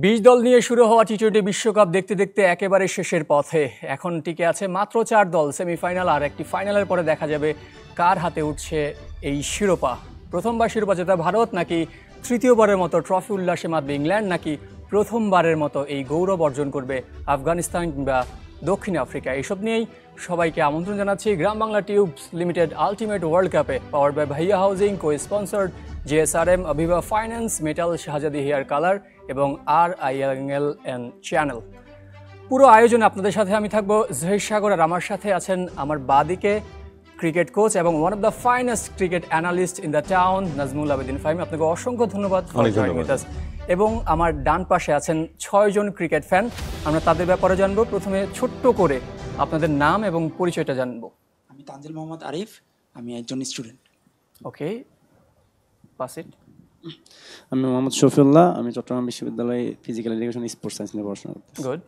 ২০ দল নিয়ে শুরু হওয়া টি-টোয়েন্টি বিশ্বকাপ দেখতে দেখতে একেবারে শেষের পথে। এখন টিকে আছে মাত্র ৪ দল। সেমিফাইনাল আর একটি ফাইনালের পরে দেখা যাবে কার হাতে উঠছে এই শিরোপা। প্রথমবার শিরোপা জেতা ভারত, নাকি তৃতীয়বারের মতো ট্রফি উল্লাসে মাতবে ইংল্যান্ড, নাকি প্রথমবারের মতো এই গৌরব অর্জন করবে আফগানিস্তান কিংবা দক্ষিণ আফ্রিকা। এইসব নিয়েই সবাইকে আমন্ত্রণ জানাচ্ছি Gram Bangla tubes limited ultimate world কাপে, power by Bhaiya housing, co sponsored JSRM, Aviva finance, metal, Shahzadi hair colour এবং RILN চ্যানেল। পুরো আয়োজনে আপনাদের সাথে আমি থাকবো জহির সাগর, আর আমার সাথে আছেন আমার বাদিকে ক্রিকেট কোচ এবং one of the finest cricket analyst in the town, Nazmul Abedin Fahim. আপনাকে অসংখ্য ধন্যবাদ ফর জয়েনিং উইথ আস। এবং আমার ডান পাশে আছেন 6 জন ক্রিকেট ফ্যান। আমরা তাদের ব্যাপারে জানবো। প্রথমে ছোট্ট করে আপনাদের নাম এবং পরিচয়টা জানবো। আমি তানজিল মোহাম্মদ আরিফ, আমি একজন স্টুডেন্ট। ওকে, পাস ইট। আমি মোহাম্মদ শফিউল্লাহ, আমি চট্টগ্রাম বিশ্ববিদ্যালয়ে ফিজিক্যাল এডুকেশন স্পোর্টস সায়েন্স নিয়ে পড়াশোনা করতেছি। গুড।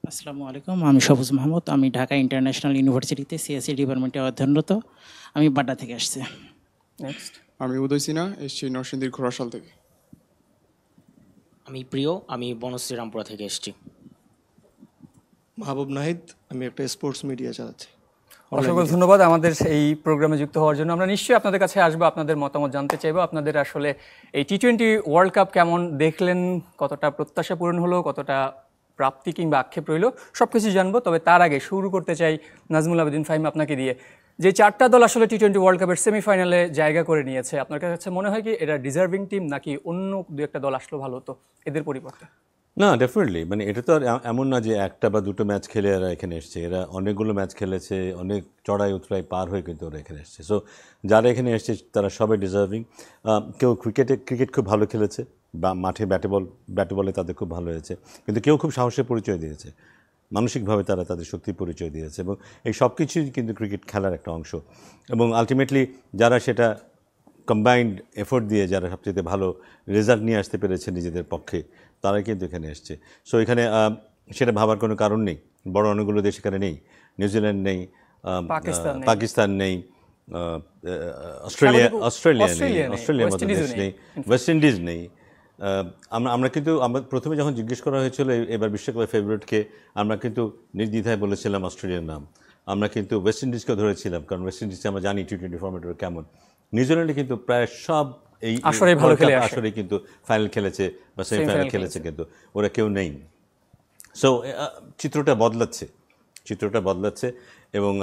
আসসালামু আলাইকুম, আমি সবুজ মাহমুদ, আমি ঢাকা ইন্টারন্যাশনাল ইউনিভার্সিটিতে সিএসসি ডিপার্টমেন্টে অধ্যয়নরত। আমি বাড্ডা থেকে আসছি। নেক্সট। আমি উদয় সিনহা, এসছি নরসিংদীর ঘোড়াশাল থেকে। আমি প্রিয়, আমি বনশ্রী রামপুরা থেকে এসেছি। মাহবুব নাহিদ, আমি একটা স্পোর্টস মিডিয়া চালাচ্ছি। অসংখ্য ধন্যবাদ আমাদের এই প্রোগ্রামে যুক্ত হওয়ার জন্য। আমরা নিশ্চয়ই আপনাদের কাছে আসবো, আপনাদের মতামত জানতে চাইবো। আপনাদের আসলে এই টি-টোয়েন্টি ওয়ার্ল্ড কাপ কেমন দেখলেন, কতটা প্রত্যাশা পূরণ হলো, কতটা প্রাপ্তি কিংবা আক্ষেপ রইল, সব কিছু জানবো। তবে তার আগে শুরু করতে চাই নাজমুল আবেদিন ফাহিম আপনাকে দিয়ে। যে 4টা দল আসলে টি-টোয়েন্টি ওয়ার্ল্ড কাপের সেমিফাইনালে জায়গা করে নিয়েছে, আপনার কাছে মনে হয় কি এটা ডিজার্ভিং টিম, নাকি অন্য দু একটা দল আসলো ভালো হতো এদের পরিবর্তে? না, ডেফিনেটলি, মানে এটা তো আর এমন না যে একটা বা দুটো ম্যাচ খেলে এরা এখানে এসছে। এরা অনেকগুলো ম্যাচ খেলেছে, অনেক চড়াই উতরাই পার হয়ে কিন্তু ওরা এখানে এসছে। সো যারা এখানে এসছে তারা সবাই ডিজার্ভিং। কেউ ক্রিকেট খুব ভালো খেলেছে, বা মাঠে ব্যাটে বলে তাদের খুব ভালো হয়েছে, কিন্তু কেউ খুব সাহসের পরিচয় দিয়েছে, মানসিকভাবে তারা তাদের শক্তির পরিচয় দিয়েছে, এবং এই সব কিছুই কিন্তু ক্রিকেট খেলার একটা অংশ। এবং আলটিমেটলি যারা সেটা কম্বাইন্ড এফোর্ট দিয়ে যারা সবচেয়ে ভালো রেজাল্ট নিয়ে আসতে পেরেছে নিজেদের পক্ষে, তারাই কিন্তু এখানে এসছে। সো এখানে সেটা ভাবার কোনো কারণ নেই। বড় অনেকগুলো দেশ এখানে নেই, নিউজিল্যান্ড নেই, পাকিস্তান নেই, অস্ট্রেলিয়া মতো দেশ নেই, ওয়েস্ট ইন্ডিজ নেই। আমরা কিন্তু প্রথমে যখন জিজ্ঞেস করা হয়েছিল এবার বিশ্বকাপের ফেভারিটকে, আমরা কিন্তু নির্দ্বিধায় বলেছিলাম অস্ট্রেলিয়ার নাম। আমরা কিন্তু ওয়েস্ট ইন্ডিজকেও ধরেছিলাম, কারণ ওয়েস্ট ইন্ডিজকে আমরা জানি টি-টোয়েন্টি ফর্মেটের কেমন। নিউজিল্যান্ডে কিন্তু প্রায় সব এই আসরে কিন্তু ফাইনাল খেলেছে বা সেমিফাইনাল খেলেছে, কিন্তু ওরা কেউ নেই। সো চিত্রটা বদলাচ্ছে এবং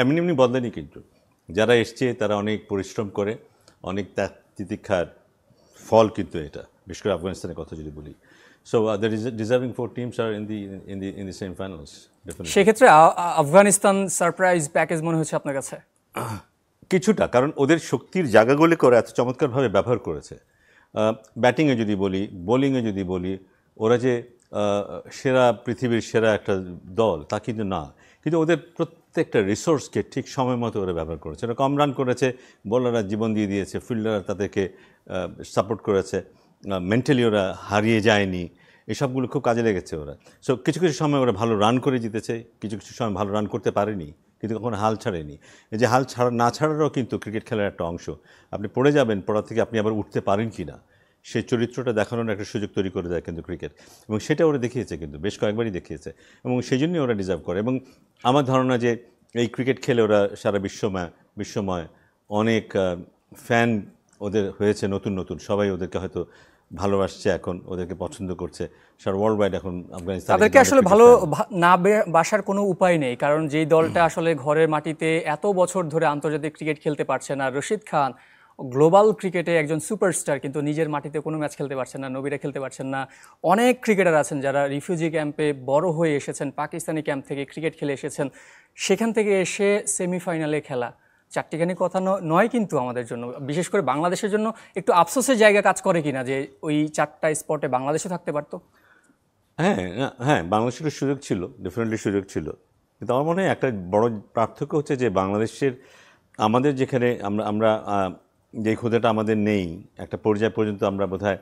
এমনি বদলানি, কিন্তু যারা এসছে তারা অনেক পরিশ্রম করে, অনেক তিতিক্ষার ফল কিন্তু এটা, বিশেষ করে আফগানিস্তানের কথা যদি বলি। So the deserving 4 teams are in the semifinals. সেক্ষেত্রে আফগানিস্তান সারপ্রাইজ প্যাকেজ মনে হচ্ছে আপনার কাছে? কিছুটা, কারণ ওদের শক্তির জায়গাগুলি করে এত চমৎকারভাবে ব্যবহার করেছে। ব্যাটিংয়ে যদি বলি, বোলিংয়ে যদি বলি, ওরা যে পৃথিবীর সেরা একটা দল তা কিন্তু না, কিন্তু ওদের প্রত্যেকটা রিসোর্সকে ঠিক সময় মতো ওরা ব্যবহার করেছে। ওরা কম রান করেছে, বোলাররা জীবন দিয়ে দিয়েছে, ফিল্ডাররা তাদেরকে সাপোর্ট করেছে, মেন্টালি ওরা হারিয়ে যায়নি, এসবগুলো খুব কাজে লেগেছে ওরা। সো কিছু কিছু সময় ওরা ভালো রান করে জিতেছে, কিছু কিছু সময় ভালো রান করতে পারেনি, কিন্তু কখনো হাল ছাড়েনি। এই যে হাল না ছাড়ারও কিন্তু ক্রিকেট খেলার একটা অংশ। আপনি পড়ে যাবেন, পড়া থেকে আপনি আবার উঠতে পারেন কি না, সেই চরিত্রটা দেখানোর একটা সুযোগ তৈরি করে দেয় কিন্তু ক্রিকেট, এবং সেটা ওরা দেখিয়েছে, কিন্তু বেশ কয়েকবারই দেখিয়েছে, এবং সেই জন্যই ওরা ডিজার্ভ করে। এবং আমার ধারণা যে এই ক্রিকেট খেলে ওরা সারা বিশ্বময় অনেক ফ্যান ওদের হয়েছে, নতুন সবাই ওদেরকে হয়তো ভালোবাসছে, এখন ওদেরকে পছন্দ করছে সারা ওয়ার্ল্ড ওয়াইড। এখন আফগানিস্তান তাদেরকে আসলে ভালো না বাসার কোনো উপায় নেই, কারণ যেই দলটা আসলে ঘরের মাটিতে এত বছর ধরে আন্তর্জাতিক ক্রিকেট খেলতে পারছে না, রশিদ খান গ্লোবাল ক্রিকেটে একজন সুপারস্টার, কিন্তু নিজের মাটিতে কোনো ম্যাচ খেলতে পারছেন না, নবীরা খেলতে পারছেন না। অনেক ক্রিকেটার আছেন যারা রিফিউজি ক্যাম্পে বড় হয়ে এসেছেন, পাকিস্তানি ক্যাম্প থেকে ক্রিকেট খেলে এসেছেন, সেখান থেকে এসে সেমিফাইনালে খেলা চারটিখানি কথা নয় কিন্তু আমাদের জন্য, বিশেষ করে বাংলাদেশের জন্য একটু আফসোসের জায়গা কাজ করে কিনা যে ওই 4টা স্পটে বাংলাদেশও থাকতে পারতো। হ্যাঁ, বাংলাদেশের সুযোগ ছিল, ডেফিনেটলি সুযোগ ছিল, কিন্তু আমার মনে হয় একটা বড় পার্থক্য হচ্ছে যে বাংলাদেশের আমাদের যেখানে আমরা যে ক্ষুধাটা আমাদের নেই, একটা পর্যায় পর্যন্ত আমরা বোধহয়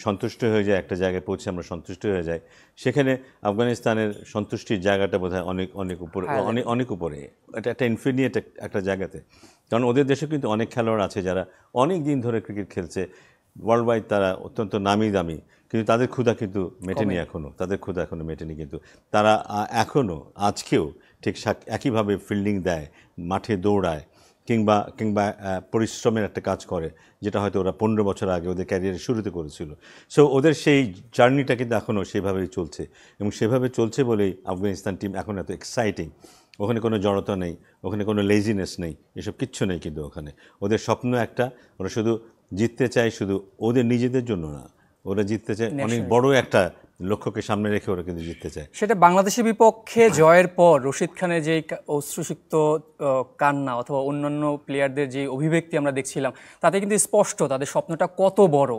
সন্তুষ্ট হয়ে যায়, একটা জায়গায় পৌঁছে আমরা সন্তুষ্ট হয়ে যাই, সেখানে আফগানিস্তানের সন্তুষ্টির জায়গাটা বোধহয় অনেক উপরে, অনেক উপরে, এটা একটা ইনফিনিট একটা জায়গাতে। কারণ ওদের দেশে কিন্তু অনেক খেলোয়াড় আছে যারা অনেক দিন ধরে ক্রিকেট খেলছে, ওয়ার্ল্ড ওয়াইড তারা অত্যন্ত নামি দামি, কিন্তু তাদের ক্ষুধা কিন্তু মেটেনি এখনও, তাদের ক্ষুধা এখনও মেটেনি। কিন্তু তারা এখনও আজকেও ঠিক একইভাবে ফিল্ডিং দেয়, মাঠে দৌড়ায়, কিংবা কিংবা পরিশ্রমের একটা কাজ করে, যেটা হয়তো ওরা 15 বছর আগে ওদের ক্যারিয়ারের শুরুতে করেছিল। সো ওদের সেই জার্নিটা কিন্তু এখনও সেভাবেই চলছে, এবং সেভাবে চলছে বলেই আফগানিস্তান টিম এখন এত এক্সাইটিং। ওখানে কোনো জড়তা নেই, ওখানে কোনো লেজিনেস নেই, এসব কিচ্ছু নেই। কিন্তু ওখানে ওদের স্বপ্ন একটা, ওরা শুধু জিততে চায়, শুধু ওদের নিজেদের জন্য না, ওরা জিততে চায় অনেক বড় একটা লক্ষ্যকে সামনে রেখে ওরা কিন্তু জিততে চায়। সেটা বাংলাদেশের বিপক্ষে জয়ের পর রশিদ খানের যে অশ্রুসিক্ত কান্না অথবা অন্যান্য প্লেয়ারদের যে অভিব্যক্তি আমরা দেখছিলাম, তাতে কিন্তু স্পষ্ট তাদের স্বপ্নটা কত বড়।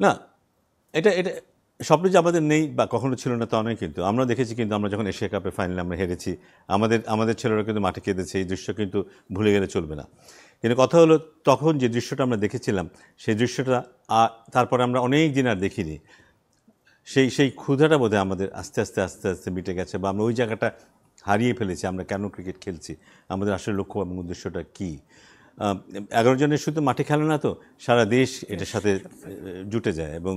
না, এটা এটা স্বপ্ন যে আমাদের নেই বা কখনো ছিল না তা নয়, কিন্তু আমরা দেখেছি, কিন্তু আমরা যখন এশিয়া কাপের ফাইনালে আমরা হেরেছি, আমাদের ছেলেরা কিন্তু মাঠে কেঁদেছে। এই দৃশ্য কিন্তু ভুলে গেলে চলবে না। কিন্তু কথা হলো, তখন যে দৃশ্যটা আমরা দেখেছিলাম, সেই দৃশ্যটা তারপরে আমরা অনেক দিন আর দেখিনি। সেই ক্ষুধাটা বোধহয় আমাদের আস্তে আস্তে আস্তে আস্তে মিটে গেছে, বা আমরা ওই জায়গাটা হারিয়ে ফেলেছি। আমরা কেন ক্রিকেট খেলছি, আমাদের আসলে লক্ষ্য এবং উদ্দেশ্যটা কী। 11 জনের শুধু মাঠে খেলে না তো, সারা দেশ এটার সাথে জুটে যায়, এবং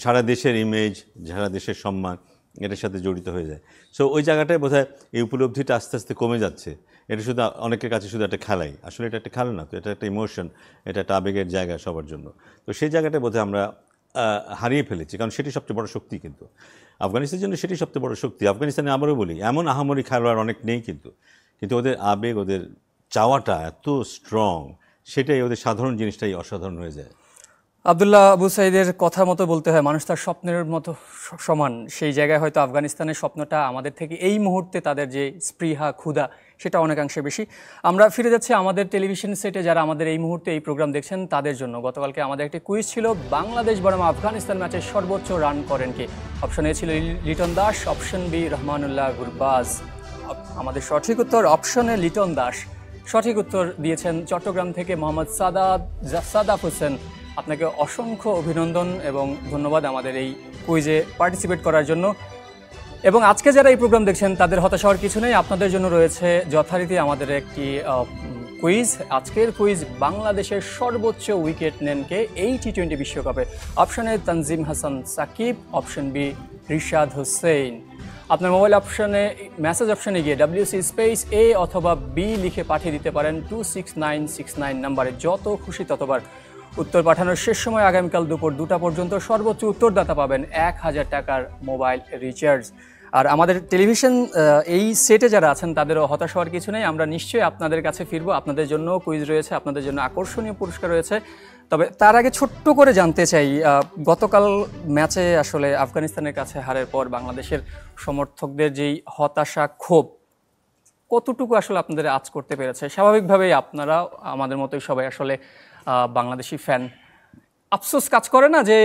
সারা দেশের ইমেজ, সারা দেশের সম্মান এটার সাথে জড়িত হয়ে যায়। সো ওই জায়গাটায় বোধহয় এই উপলব্ধিটা আস্তে আস্তে কমে যাচ্ছে। এটা শুধু অনেকের কাছে শুধু একটা খেলাই, আসলে এটা একটা খেলা না তো, এটা একটা ইমোশন, এটা একটা আবেগের জায়গা সবার জন্য। তো সেই জায়গাটায় বোধহয় আমরা হারিয়ে ফেলেছি, কারণ সেটি সবচেয়ে বড় শক্তি। কিন্তু আফগানিস্তানের জন্য সেটি সবচেয়ে বড় শক্তি। আফগানিস্তানে আবারও বলি, এমন আহামরি খেলোয়াড় অনেক নেই, কিন্তু ওদের আবেগ, ওদের চাওয়াটা এত স্ট্রং, সেটাই ওদের সাধারণ জিনিসটাই অসাধারণ হয়ে যায়। আবদুল্লাহ আবু সাইদের কথা মতো বলতে হয়, মানুষ তার স্বপ্নের মতো সমান। সেই জায়গায় হয়তো আফগানিস্তানের স্বপ্নটা আমাদের থেকে এই মুহূর্তে তাদের যে স্পৃহা, ক্ষুধা, সেটা অনেকাংশে বেশি। আমরা ফিরে যাচ্ছি আমাদের টেলিভিশন সেটে, যারা আমাদের এই মুহূর্তে এই প্রোগ্রাম দেখছেন তাদের জন্য। গতকালকে আমাদের একটি কুইজ ছিল, বাংলাদেশ বনাম আফগানিস্তান ম্যাচে সর্বোচ্চ রান করেন কে। অপশন এ ছিল লিটন দাস, অপশন বি রহমানুল্লাহ গুরবাজ। আমাদের সঠিক উত্তর অপশন এ লিটন দাস। সঠিক উত্তর দিয়েছেন চট্টগ্রাম থেকে মোহাম্মদ সাদাফ হোসেন। আপনাকে অসংখ্য অভিনন্দন এবং ধন্যবাদ আমাদের এই কুইজে পার্টিসিপেট করার জন্য। এবং আজকে যারা এই প্রোগ্রাম দেখছেন তাদের হতাশ হওয়ার কিছু নেই, আপনাদের জন্য রয়েছে যথারীতি আমাদের একটি কুইজ। আজকের কুইজ, বাংলাদেশের সর্বোচ্চ উইকেট নেন কে এই টি20 বিশ্বকাপে। Option A Tanzim Hasan Sakib, option B Rishad Hossain. আপনার মোবাইল অপশনে, মেসেজ অপশনে গিয়ে WC স্পেস A অথবা B লিখে পাঠিয়ে দিতে পারেন 26969 নাম্বারে। যত খুশি ততবার উত্তর পাঠানোর শেষ সময় আগামীকাল দুপুর 2টা পর্যন্ত। সর্বোচ্চ উত্তরদাতা পাবেন 1000 টাকার মোবাইল রিচার্জ। আর আমাদের টেলিভিশন এই সেটে যারা আছেন তাদেরও হতাশ হওয়ার কিছু নেই, আমরা নিশ্চয়ই আপনাদের কাছে ফিরবো। আপনাদের জন্য কুইজ রয়েছে, আপনাদের জন্য আকর্ষণীয় পুরস্কার রয়েছে। তবে তার আগে ছোট্ট করে জানতে চাই, গতকাল ম্যাচে আসলে আফগানিস্তানের কাছে হারের পর বাংলাদেশের সমর্থকদের যেই হতাশা, ক্ষোভ, কতটুকু আসলে আপনাদের আঁচ করতে পেরেছে? স্বাভাবিকভাবেই আপনারা আমাদের মতোই সবাই আসলে বাংলাদেশি ফ্যান। আফসোস কাজ করে না যে,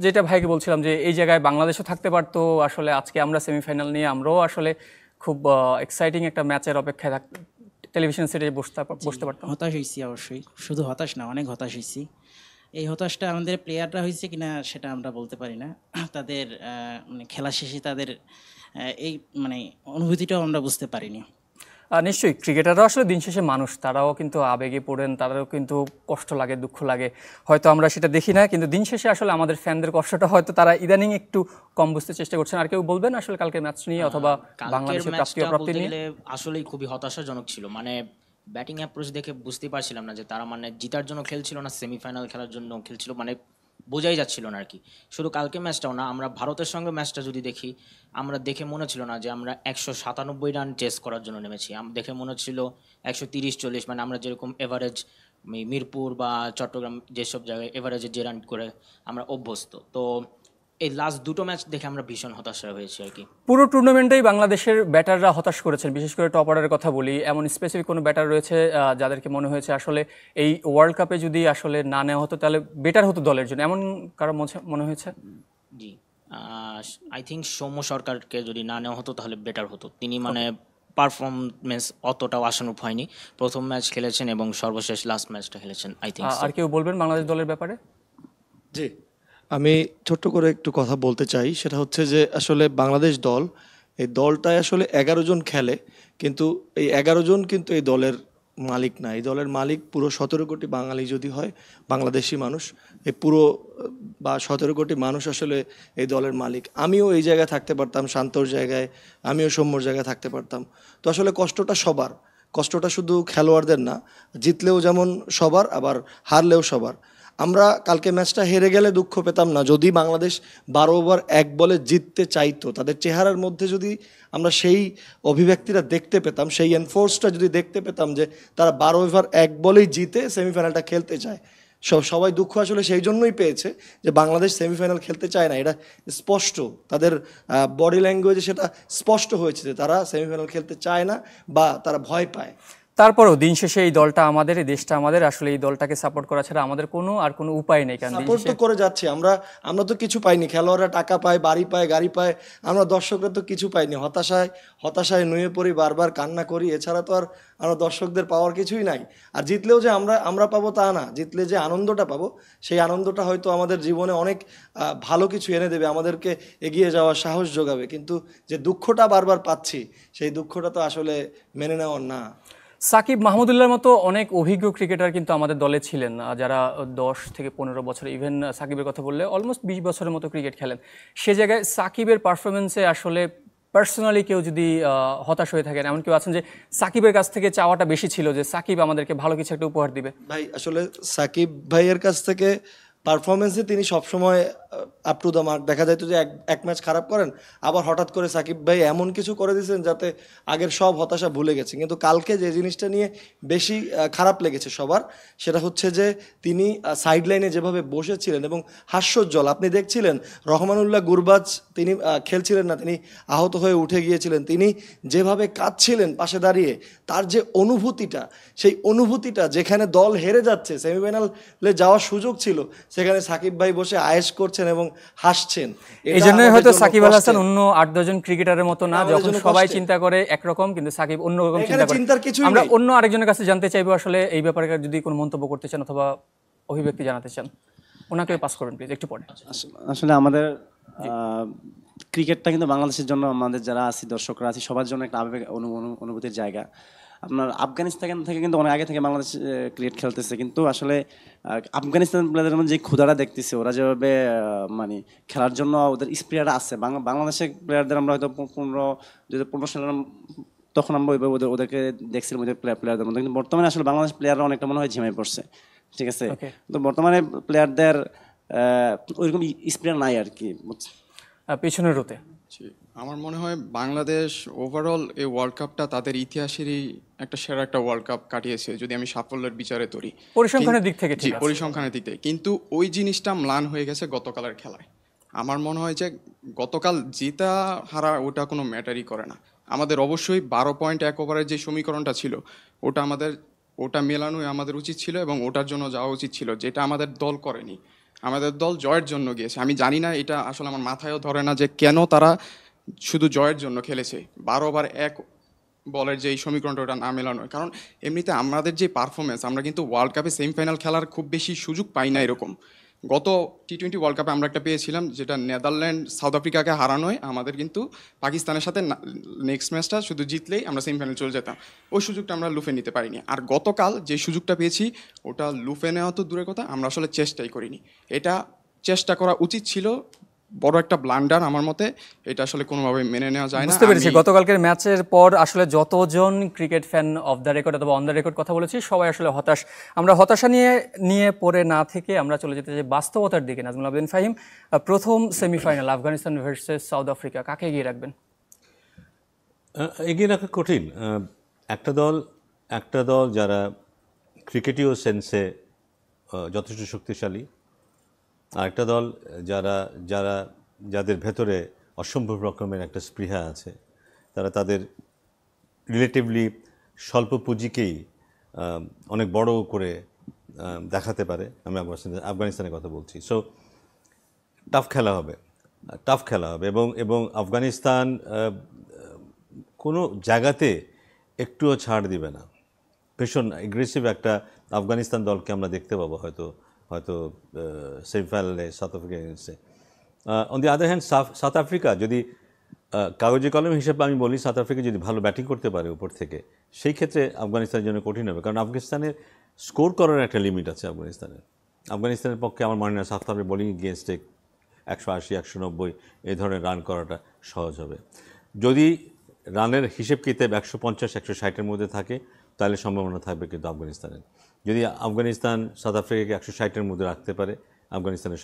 যেটা ভাইকে বলছিলাম, যে এই জায়গায় বাংলাদেশও থাকতে পারতো, আসলে আজকে আমরা সেমিফাইনাল নিয়ে আমরাও আসলে খুব এক্সাইটিং একটা ম্যাচের অপেক্ষায় টেলিভিশন সেটে বসতে পারতাম। হতাশ হয়েছি অবশ্যই, শুধু হতাশ না, অনেক হতাশ হয়েছি। এই হতাশটা আমাদের প্লেয়াররা হয়েছে কিনা সেটা আমরা বলতে পারি না। তাদের মানে খেলা শেষে তাদের এই মানে অনুভূতিটাও আমরা বুঝতে পারিনি। নিশ্চয়ই ক্রিকেটাররাও আসলে দিন শেষে মানুষ, তারাও কিন্তু আবেগে পড়েন, তারাও কিন্তু কষ্ট লাগে, দুঃখ লাগে, হয়তো আমরা সেটা দেখি না, কিন্তু দিন শেষে আসলে আমাদের ফ্যানদের কষ্টটা হয়তো তারা ইদানিং একটু কম বুঝতে চেষ্টা করছেন। আর কেউ বলবেন আসলে কালকে ম্যাচ নিয়ে অথবা বাংলাদেশের প্রাপ্তি নিয়ে? আসলেই খুবই হতাশাজনক ছিল। মানে ব্যাটিং অ্যাপ্রোচ দেখে বুঝতে পারছিলাম না যে তারা মানে জিতার জন্য খেলছিল না সেমিফাইনাল খেলার জন্য খেলছিল, মানে বোঝাই যাচ্ছিল না আর কি। শুধু কালকে ম্যাচটাও না, আমরা ভারতের সঙ্গে ম্যাচটা যদি দেখি, আমরা দেখে মনে ছিল না যে আমরা 197 রান চেস করার জন্য নেমেছি। দেখে মনে হচ্ছিল 130-40, মানে আমরা যেরকম এভারেজ মিরপুর বা চট্টগ্রাম যেসব জায়গায় এভারেজে যে রান করে আমরা অভ্যস্ত, তো এই লাস্ট দুটো ম্যাচ দেখে আমরা ভীষণ হতাশা হয়েছি আর কি। পুরো টুর্নামেন্টেই বাংলাদেশের ব্যাটাররা হতাশ করেছেন, বিশেষ করে টপ অর্ডারের কথা বলি। এমন স্পেসিফিক কোনো ব্যাটার রয়েছে যাদেরকে মনে হয়েছে আসলে এই ওয়ার্ল্ড কাপে যদি আসলে না নেওয়া হতো তাহলে বেটার হতো দলের জন্য, এমন কারো মনে হয়েছে? জি, আই থিঙ্ক সৌম্য সরকারকে যদি না নেওয়া হতো তাহলে বেটার হতো। তিনি মানে পারফরমেন্স অতটাও আশানুরূপ হয়নি। প্রথম ম্যাচ খেলেছেন এবং সর্বশেষ লাস্ট ম্যাচটা খেলেছেন আই থিঙ্ক। আর কেউ বলবেন বাংলাদেশ দলের ব্যাপারে? জি, আমি ছোট্ট করে একটু কথা বলতে চাই। সেটা হচ্ছে যে আসলে বাংলাদেশ দল, এই দলটায় আসলে 11 জন খেলে, কিন্তু এই 11 জন কিন্তু এই দলের মালিক না, এই দলের মালিক পুরো 17 কোটি বাঙালি যদি হয়, বাংলাদেশি মানুষ, এই পুরো বা 17 কোটি মানুষ আসলে এই দলের মালিক। আমিও এই জায়গায় থাকতে পারতাম, শান্তর জায়গায়, আমিও সৌম্যর জায়গায় থাকতে পারতাম। তো আসলে কষ্টটা সবার, কষ্টটা শুধু খেলোয়াড়দের না, জিতলেও যেমন সবার, আবার হারলেও সবার। আমরা কালকে ম্যাচটা হেরে গেলে দুঃখ পেতাম না যদি বাংলাদেশ 12 ওভার 1 বলে জিততে চাইতো। তাদের চেহারার মধ্যে যদি আমরা সেই অভিব্যক্তিটা দেখতে পেতাম, সেই এনফোর্সটা যদি দেখতে পেতাম যে তারা 12 ওভার 1 বলেই জিতে সেমিফাইনালটা খেলতে চায়। সবাই দুঃখ আসলে সেই জন্যই পেয়েছে যে বাংলাদেশ সেমিফাইনাল খেলতে চায় না, এটা স্পষ্ট, তাদের বডি ল্যাঙ্গুয়েজে সেটা স্পষ্ট হয়েছে যে তারা সেমিফাইনাল খেলতে চায় না বা তারা ভয় পায়। তারপরেও দিন শেষে এই দলটা আমাদের, এই দেশটা আমাদের, আসলে এই দলটাকে সাপোর্ট করা ছাড়া আমাদের কোনো উপায় নেই। কারণ সাপোর্ট তো করে যাচ্ছে, আমরা তো কিছু পাইনি, খেলোয়াড়রা টাকা পায়, বাড়ি পায়, গাড়ি পায়, আমরা দর্শকরা তো কিছু পাইনি। হতাশায় নুয়ে পড়ি, বারবার কান্না করি, এছাড়া তো আর আমরা দর্শকদের পাওয়ার কিছুই নাই। আর জিতলেও যে আমরা পাবো তা না, জিতলে যে আনন্দটা পাবো সেই আনন্দটা হয়তো আমাদের জীবনে অনেক ভালো কিছু এনে দেবে, আমাদেরকে এগিয়ে যাওয়ার সাহস যোগাবে। কিন্তু যে দুঃখটা বারবার পাচ্ছি, সেই দুঃখটা তো আসলে মেনে নেওয়ার না। সাকিব মাহমুদুল্লাহর মতো অনেক অভিজ্ঞ ক্রিকেটার কিন্তু আমাদের দলে ছিলেন, যারা 10 থেকে 15 বছর, ইভেন সাকিবের কথা বললে অলমোস্ট 20 বছরের মতো ক্রিকেট খেলেন। সে জায়গায় সাকিবের পারফরমেন্সে আসলে পার্সোনালি কেউ যদি হতাশ হয়ে থাকেন, এমন কেউ আছেন যে সাকিবের কাছ থেকে চাওয়াটা বেশি ছিল যে সাকিব আমাদেরকে ভালো কিছু একটা উপহার দিবে? ভাই আসলে সাকিব ভাইয়ের কাছ থেকে পারফরমেন্সে তিনি সবসময় আপ টু দ্য মার্ক। দেখা যাইতো যে এক ম্যাচ খারাপ করেন, আবার হঠাৎ করে সাকিব ভাই এমন কিছু করে দিয়েছেন যাতে আগের সব হতাশা ভুলে গেছে। কিন্তু কালকে যে জিনিসটা নিয়ে বেশি খারাপ লেগেছে সবার, সেটা হচ্ছে যে তিনি সাইড লাইনে যেভাবে বসেছিলেন এবং হাস্যোজ্জ্বল, আপনি দেখছিলেন রহমানুল্লাহ গুরবাজ তিনি খেলছিলেন না, তিনি আহত হয়ে উঠে গিয়েছিলেন, তিনি যেভাবে কাঁদছিলেন পাশে দাঁড়িয়ে, তার যে অনুভূতিটা, সেই অনুভূতিটা, যেখানে দল হেরে যাচ্ছে, সেমিফাইনালে যাওয়ার সুযোগ ছিল, সেখানে সাকিব ভাই বসে আয়েশ করছেন এবং হাসছেন। এই জন্যই হয়তো সাকিব আল হাসান অন্য 8-10 জন ক্রিকেটারের মতো না, যখন সবাই চিন্তা করে একরকম, কিন্তু সাকিব অন্যরকম চিন্তা করে। আমরা অন্য আরেকজনের কাছে জানতে চাইবো আসলে এই ব্যাপারে যদি কোনো মন্তব্য করতে চান অথবা অভিব্যক্তি জানাতে চান, ওনাকে পাস করবেন প্লিজ একটু পরে। আসলে আমাদের ক্রিকেটটা কিন্তু বাংলাদেশের জন্য, আমাদের যারা আছি, দর্শকরা আছি, সবার জন্য একটা আবেগ অনুভূতির জায়গা। আপনার আফগানিস্তান থেকে কিন্তু অনেক আগে থেকে বাংলাদেশ ক্রিকেট খেলতেছে, কিন্তু আসলে আফগানিস্তান প্লেয়ারদের মধ্যে যে ক্ষুধাটা দেখতেছে, ওরা যেভাবে মানে খেলার জন্য ওদের স্পিরিটটা আছে, বাংলাদেশের প্লেয়ারদের আমরা হয়তো 2015 সালের তখন আমরা ওদেরকে দেখছিলাম, ওদের প্লেয়ারদের মধ্যে। কিন্তু বর্তমানে আসলে বাংলাদেশ প্লেয়াররা অনেকটা মনে হয় ঝিমাই পড়ছে, ঠিক আছে? তো বর্তমানে প্লেয়ারদের ওইরকম স্পিরিট নাই আর কি, পেছনের রোতে। আমার মনে হয় বাংলাদেশ ওভারঅল এই ওয়ার্ল্ড কাপটা তাদের ইতিহাসেরই একটা সেরা একটা ওয়ার্ল্ড কাপ কাটিয়েছে, যদি আমি সাফল্যের বিচারে ধরি, পরিসংখ্যানের দিক থেকে। পরিসংখ্যানের দিক থেকে। কিন্তু ওই জিনিসটা ম্লান হয়ে গেছে গতকালের খেলায়। আমার মনে হয় যে গতকাল জিতা হারা ওটা কোনো ম্যাটারই করে না। আমাদের অবশ্যই 12.1 ওভারের যে সমীকরণটা ছিল, ওটা মেলানোই আমাদের উচিত ছিল এবং ওটার জন্য যাওয়া উচিত ছিল, যেটা আমাদের দল করেনি। আমাদের দল জয়ের জন্য গিয়েছে। আমি জানি না, এটা আসলে আমার মাথায়ও ধরে না যে কেন তারা শুধু জয়ের জন্য খেলেছে। 12 ওভার 1 বলের যে এই সমীকরণটা, ওটা না মেলানো। কারণ এমনিতে আমাদের যে পারফরমেন্স, আমরা কিন্তু ওয়ার্ল্ড কাপে সেমিফাইনাল খেলার খুব বেশি সুযোগ পাই না এরকম। গত টি-20 ওয়ার্ল্ড কাপে আমরা একটা পেয়েছিলাম, যেটা নেদারল্যান্ড সাউথ আফ্রিকাকে হারানোয় আমাদের কিন্তু পাকিস্তানের সাথে নেক্সট ম্যাচটা শুধু জিতলেই আমরা সেমিফাইনাল চলে যেতাম। ওই সুযোগটা আমরা লুফে নিতে পারিনি। আর গতকাল যে সুযোগটা পেয়েছি, ওটা লুফে নেওয়া তো দূরের কথা, আমরা আসলে চেষ্টাই করিনি। এটা চেষ্টা করা উচিত ছিল, বড় একটা ব্লান্ডার আমার মতে। এটা আসলে কোনোভাবে মেনে নেওয়া যায় না। বুঝতে পেরেছি, গতকালকের ম্যাচের পর আসলে যতজন cricket fan of the record অথবা অন দ্য রেকর্ড কথা বলেছি, সবাই আসলে হতাশ। আমরা হতাশা নিয়ে পড়ে না থেকে আমরা চলে যেতে চাই বাস্তবতার দিকে। নাজমুল আবেদিন ফাহিম, প্রথম semifinal Afghanistan versus South Africa, কাকে এগিয়ে রাখবেন? এগিয়ে রাখা কঠিন। একটা দল যারা ক্রিকেটীয় সেন্সে যথেষ্ট শক্তিশালী, আর একটা দল যাদের ভেতরে অসম্ভব রকমের একটা স্পৃহা আছে। তারা তাদের রিলেটিভলি স্বল্প পুঁজিকেই অনেক বড় করে দেখাতে পারে। আমি আফগানিস্তানের কথা বলছি। সো টাফ খেলা হবে এবং আফগানিস্তান কোনো জায়গাতে একটুও ছাড় দিবে না। ভীষণ এগ্রেসিভ একটা আফগানিস্তান দলকে আমরা দেখতে পাবো হয়তো সেমিফাইনালে সাউথ আফ্রিকা এগেন্সে। On the other hand South Africa যদি কাগজে কলম হিসেবে আমি বলি সাউথ আফ্রিকা যদি ভালো ব্যাটিং করতে পারে উপর থেকে, সেই ক্ষেত্রে আফগানিস্তানের জন্য কঠিন হবে, কারণ আফগানিস্তানের স্কোর করার একটা লিমিট আছে। আফগানিস্তানের পক্ষে আমার মনে হয় সাউথ আফ্রিকা বোলিং এগেনস্টে 180, 190 এই ধরনের রান করাটা সহজ হবে। যদি রানের হিসেব কিতাব 150, 160-এর মধ্যে থাকে, তাহলে সম্ভাবনা থাকবে কিন্তু আফগানিস্তানের। যদি আফগানিস্তান সাউথ আফ্রিকাকে 160-এর মধ্যে রাখতে পারে, আফগানিস্তানের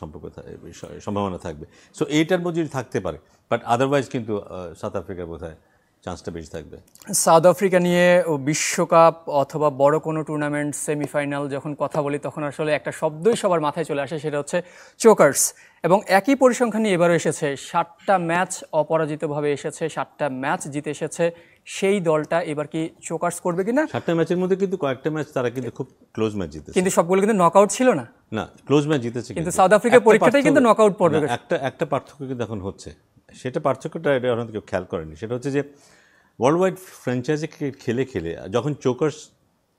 সম্ভাবনা থাকবে। সো এইটার মধ্যে যদি থাকতে পারে, বাট আদারওয়াইজ কিন্তু সাউথ আফ্রিকার বোধহয় চান্সটা বেশি থাকবে। সাউথ আফ্রিকা নিয়ে বিশ্বকাপ অথবা বড় কোনো টুর্নামেন্ট সেমিফাইনাল যখন কথা বলি, তখন আসলে একটা শব্দই সবার মাথায় চলে আসে, সেটা হচ্ছে চোকার্স। এবং একই পরিসংখ্যান নিয়ে এবারও এসেছে, 7টা ম্যাচ অপরাজিতভাবে এসেছে, 7টা ম্যাচ জিতে এসেছে। সেই দলটা এবার কি চোকার্স করবে কিনা? 7টা ম্যাচের মধ্যে কিন্তু কয়েকটা ম্যাচ তারা কিন্তু খুব ক্লোজ ম্যাচ জিতেছে, কিন্তু সবগুলো কিন্তু নকআউট ছিল না। না, ক্লোজ ম্যাচ জিতেছে, কিন্তু সাউথ আফ্রিকার পরীক্ষাটাই কিন্তু নকআউট পর্বে। একটা পার্থক্য কিন্তু এখন হচ্ছে, সেটা পার্থক্যটা এটা এখন কেউ খেয়াল করেনি। সেটা হচ্ছে যে ওয়ার্ল্ড ওয়াইড ফ্র্যাঞ্চাইজি ক্রিকেট খেলে খেলে যখন চোকার্স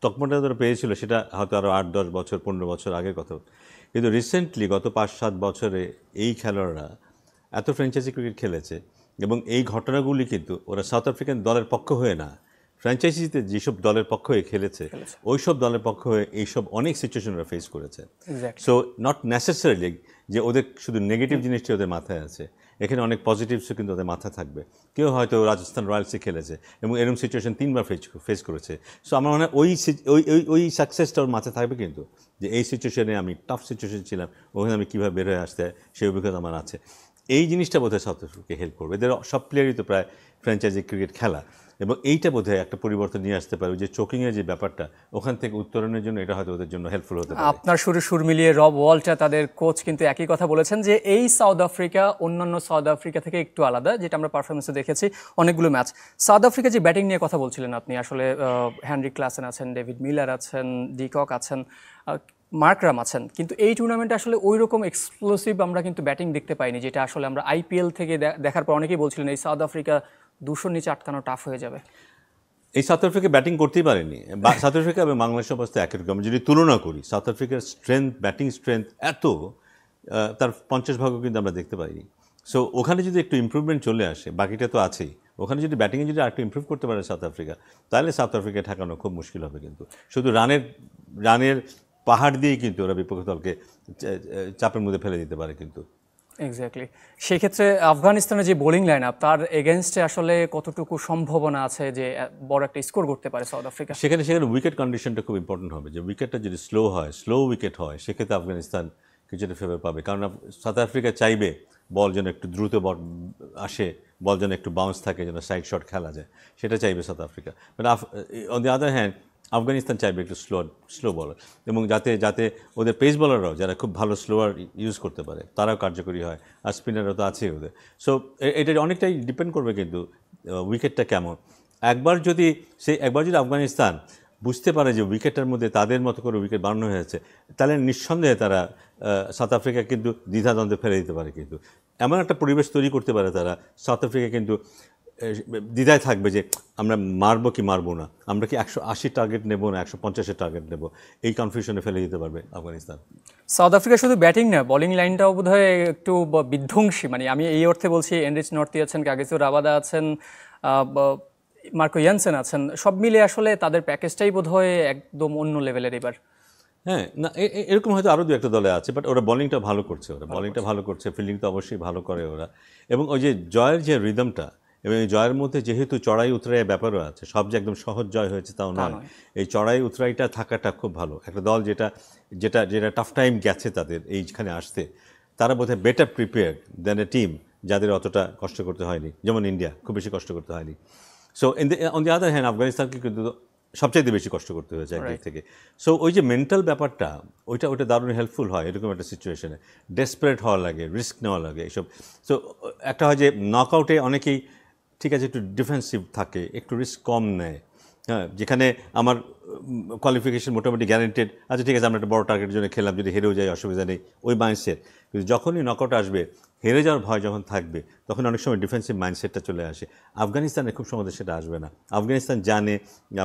তকমাটা তারা পেয়েছিল, সেটা হয়তো আরও 8-10 বছর 15 বছর আগের কথা। কিন্তু রিসেন্টলি গত 5-7 বছরে এই খেলোয়াড়রা এত ফ্র্যাঞ্চাইজি ক্রিকেট খেলেছে, এবং এই ঘটনাগুলি কিন্তু ওরা সাউথ আফ্রিকান দলের পক্ষ হয়ে না, ফ্র্যাঞ্চাইজিতে যেসব দলের পক্ষ হয়ে খেলেছে ওই সব দলের পক্ষ হয়ে এইসব অনেক সিচুয়েশন ওরা ফেস করেছে। সো নট নেসেসারিলি যে ওদের শুধু নেগেটিভ জিনিসটি ওদের মাথায় আছে, এখানে অনেক পজিটিভসও কিন্তু ওদের মাথায় থাকবে। কেউ হয়তো রাজস্থান রয়্যালসে খেলেছে এবং এরকম সিচুয়েশন 3বার ফেস করেছে। সো আমার মনে হয় ওই সাকসেসটা ওর মাথায় থাকবে কিন্তু, যে এই সিচুয়েশনে আমি টাফ সিচুয়েশন ছিলাম, ওখানে আমি কীভাবে বের হয়ে আসতে হয় সেই অভিজ্ঞতা আমার আছে। এই জিনিসটা বোধহয় সাউথ আফ্রিকাকে হেল্প করবে। এদের সব প্লেয়ারই তো প্রায় ফ্র্যাঞ্চাইজি ক্রিকেট খেলা, এবং এইটা বোধহয় একটা পরিবর্তন নিয়ে আসতে পারে। যে চোকিংয়ের যে ব্যাপারটা, ওখান থেকে উত্তরণের জন্য এটা হয়তো ওদের জন্য হেল্পফুল হতে পারে। আপনার সুর মিলিয়ে রব ওয়াল্টার, তাদের কোচ, কিন্তু একই কথা বলেছেন যে এই সাউথ আফ্রিকা অন্যান্য সাউথ আফ্রিকা থেকে একটু আলাদা, যেটা আমরা পারফরমেন্সে দেখেছি অনেকগুলো ম্যাচ। সাউথ আফ্রিকা যে ব্যাটিং নিয়ে কথা বলছিলেন আপনি, আসলে হেনরি ক্লাসেন আছেন, ডেভিড মিলার আছেন, ডিকক আছেন, মার্করাম আছেন, কিন্তু এই টুর্নামেন্টে আসলে ওই রকম এক্সপ্লোসিভ আমরা কিন্তু ব্যাটিং দেখতে পাইনি, যেটা আসলে আমরা আইপিএল থেকে দেখার পর অনেকেই বলছিলেন এই সাউথ আফ্রিকা 200-র নিচে আটকানো টাফ হয়ে যাবে। এই সাউথ আফ্রিকা ব্যাটিং করতেই পারেনি। সাউথ আফ্রিকা এবং বাংলাদেশের অবস্থা একই রকম। যদি তুলনা করি, সাউথ আফ্রিকার স্ট্রেংথ, ব্যাটিং স্ট্রেংথ এত, তার 50 ভাগও কিন্তু আমরা দেখতে পাইনি। সো ওখানে যদি একটু ইমপ্রুভমেন্ট চলে আসে, বাকিটা তো আছেই, ওখানে যদি ব্যাটিংয়ে যদি আরেকটু ইমপ্রুভ করতে পারে সাউথ আফ্রিকা, তাহলে সাউথ আফ্রিকা ঠেকানো খুব মুশকিল হবে। কিন্তু শুধু রানের পাহাড় দিয়েই কিন্তু ওরা বিপক্ষ দলকে চাপের মধ্যে ফেলে দিতে পারে কিন্তু। এক্স্যাক্টলি। সেক্ষেত্রে আফগানিস্তানের যে বোলিং লাইন আপ, তার এগেনস্টে আসলে কতটুকু সম্ভাবনা আছে যে বড় একটা স্কোর করতে পারে সাউথ আফ্রিকা? সেখানে উইকেট কন্ডিশনটা খুব ইম্পর্টেন্ট হবে। যে উইকেটটা যদি স্লো উইকেট হয়, সেক্ষেত্রে আফগানিস্তান কিছুটা ফেভার পাবে, কারণ সাউথ আফ্রিকা চাইবে বল যেন একটু দ্রুত আসে, বল যেন একটু বাউন্স থাকে, যেন সাইড শট খেলা যায়, সেটা চাইবে south Africa. But on the other hand Afghanistan চাইবে একটু স্লো বলার, এবং যাতে ওদের পেস বলাররাও যারা খুব ভালো স্লোয়ার ইউজ করতে পারে, তারাও কার্যকরী হয়, আর স্পিনাররা তো আছেই ওদের। সো এটা অনেকটাই ডিপেন্ড করবে কিন্তু উইকেটটা কেমন। একবার যদি আফগানিস্তান বুঝতে পারে যে উইকেটের মধ্যে তাদের মতো করে উইকেট বানানো হয়েছে, তাহলে নিঃসন্দেহে তারা সাউথ আফ্রিকা কিন্তু দ্বিধাদ্বন্দ্বে ফেলে দিতে পারে। কিন্তু এমন একটা পরিবেশ তৈরি করতে পারে তারা, সাউথ আফ্রিকা কিন্তু দ্বিধায় থাকবে যে আমরা মারবো কি মারবো না, আমরা কি 180 টার্গেট নেব না 150-এর টার্গেট নেব, এই কনফিউশনে ফেলে দিতে পারবে আফগানিস্তান। সাউথ আফ্রিকা শুধু ব্যাটিং না, বোলিং লাইনটাও বোধহয় একটু বিধ্বংসী। মানে আমি এই অর্থে বলছি, এনরিচ নর্তি আছেন, কাগিসো রাবাদা আছেন, মার্কো ইয়ানসেন আছেন, সব মিলে আসলে তাদের প্যাকেজটাই বোধহয় একদম অন্য লেভেলের এবার। হ্যাঁ, না এরকম হয়তো আরও 2-একটা দলে আছে, বাট ওরা বোলিংটা ভালো করছে, ফিল্ডিং তো অবশ্যই ভালো করে ওরা। এবং ওই যে জয়ের যে রিদমটা, এবং এই জয়ের মধ্যে যেহেতু চড়াই উতরাই ব্যাপারও আছে, সব যে একদম সহজ জয় হয়েছে তাও নয়, এই চড়াই উতরাইটা থাকাটা খুব ভালো। একটা দল যেটা টাফ টাইম গেছে তাদের এইখানে আসতে, তারা বোধহয় better prepared than a team যাদের অতটা কষ্ট করতে হয়নি, যেমন ইন্ডিয়া খুব বেশি কষ্ট করতে হয়নি। So on the other hand আফগানিস্তানকে কিন্তু সবচাইতে বেশি কষ্ট করতে হয়েছে একদিক থেকে। সো ওই যে মেন্টাল ব্যাপারটা, ওইটা দারুণ হেল্পফুল হয় এরকম একটা সিচুয়েশনে। ডেসপারেট হওয়া লাগে, রিস্ক নেওয়া লাগে এইসব। সো একটা হয় যে নকআউটে অনেকেই ঠিক আছে একটু ডিফেন্সিভ থাকে, একটু রিস্ক কম নেয়, হ্যাঁ, যেখানে আমার কোয়ালিফিকেশন মোটামুটি গ্যারেন্টেড, আচ্ছা ঠিক আছে আমরা একটা বড় টার্গেটের জন্য খেললাম, যদি হেরেও যাই অসুবিধা নেই, ওই মাইন্ডসেট। কিন্তু যখনই নকআউট আসবে, হেরে যাওয়ার ভয় যখন থাকবে, তখন অনেক সময় ডিফেন্সিভ মাইন্ডসেটটা চলে আসে। আফগানিস্তানে খুব সহজে সেটা আসবে না। আফগানিস্তান জানে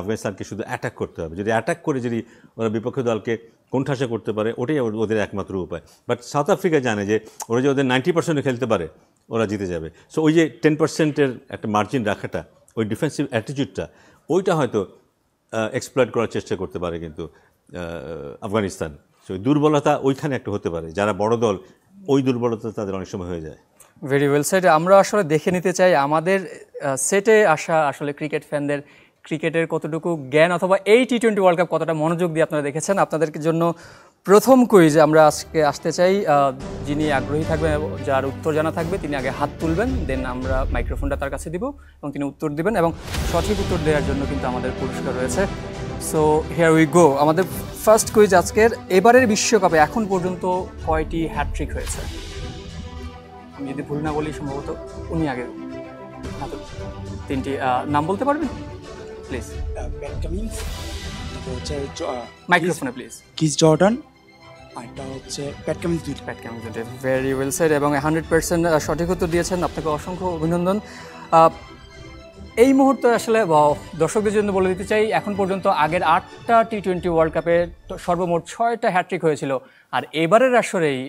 আফগানিস্তানকে শুধু অ্যাটাক করতে হবে, যদি অ্যাটাক করে যদি ওরা বিপক্ষ দলকে কোণঠাসা করতে পারে, ওটাই ওদের একমাত্র উপায়। বাট সাউথ আফ্রিকা জানে যে ওরা যে ওদের 90% খেলতে পারে, ওরা জিতে যাবে। সো ওই যে 10%-এর একটা মার্জিন রাখাটা, ওই ডিফেন্সিভ অ্যাটিটিউডটা, ওইটা হয়তো এক্সপ্লয়েট করার চেষ্টা করতে পারে কিন্তু আফগানিস্তান। সো দুর্বলতা ওইখানে একটা হতে পারে, যারা বড় দল ওই দুর্বলতা তাদের অনেক সময় হয়ে যায়। Very well said. আমরা আসলে দেখে নিতে চাই আমাদের সেটে আসা আসলে ক্রিকেট ফ্যানদের ক্রিকেটের কতটুকু জ্ঞান, অথবা এই টি-20 ওয়ার্ল্ড কাপ কতটা মনোযোগ দিয়ে আপনারা দেখেছেন। আপনাদের জন্য প্রথম কুইজ আমরা আজকে আসতে চাই। যিনি আগ্রহী থাকবেন এবং যার উত্তর জানা থাকবে তিনি আগে হাত তুলবেন, দেন আমরা মাইক্রোফোনটা তার কাছে দিব এবং তিনি উত্তর দিবেন, এবং সঠিক উত্তর দেওয়ার জন্য কিন্তু আমাদের পুরস্কার রয়েছে। So here we go. আমাদের ফার্স্ট কুইজ আজকের, এবারের বিশ্বকাপে এখন পর্যন্ত কয়টি হ্যাটট্রিক হয়েছে? আমি যদি ভুল না বলি সম্ভবত উনি আগে হাত তুলবেন। 3টি নাম বলতে পারবেন প্লিজ? প্যাট কামিন্স, হচ্ছে মাইক্রোফোনে প্লিজ। কিস জর্ডান, আরটা হচ্ছে প্যাট কামিন্স 2টা। Pat Cummins. Very well said, এবং 100% সঠিক উত্তর দিয়েছেন, আপনাকে অসংখ্য অভিনন্দন। এই মুহূর্তে আসলে দর্শকদের জন্য বলে দিতে চাই, এখন পর্যন্ত আগের 8টা টি-20 ওয়ার্ল্ড কাপে সর্বমোট 6টা হ্যাটট্রিক হয়েছিল, আর এবারের আসরেই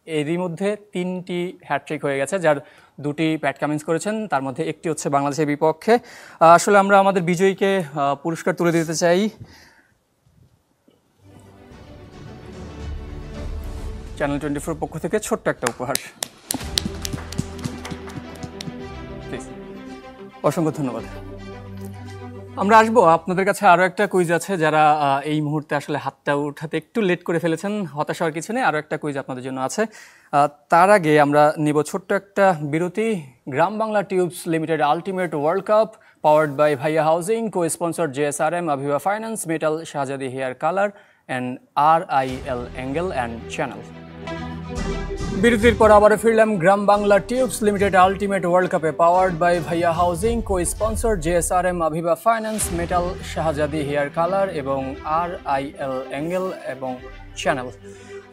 এরই মধ্যে 3টি হ্যাটট্রিক হয়ে গেছে, যার 2টি প্যাট কামিন্স করেছেন, তার মধ্যে একটি হচ্ছে বাংলাদেশের বিপক্ষে। আসলে আমরা আমাদের বিজয়ীকে পুরস্কার তুলে দিতে চাই। চ্যানেল 24 পক্ষ থেকে ছোট্ট একটা উপহার। অসংখ্য ধন্যবাদ। আমরা আসবো আপনাদের কাছে, আরও একটা কুইজ আছে। যারা এই মুহূর্তে আসলে হাতটা উঠাতে একটু লেট করে ফেলেছেন, হতাশ হওয়ার কিছু নেই, আরও একটা কুইজ আপনাদের জন্য আছে। তার আগে আমরা নিব ছোট্ট একটা বিরতি। Gram Bangla tubes limited ultimate world cup powered by Bhaiya housing, co sponsor JSRM, Aviva finance, metal, Shahzadi hair colour and RIL angle and channel. বিরতির পর আবারও ফিরলাম Gram Bangla tubes limited ultimate world কাপে powered by Bhaiya housing, co sponsor JSRM, Aviva finance, metal, Shahzadi hair colour এবং RIL angle এবং channel.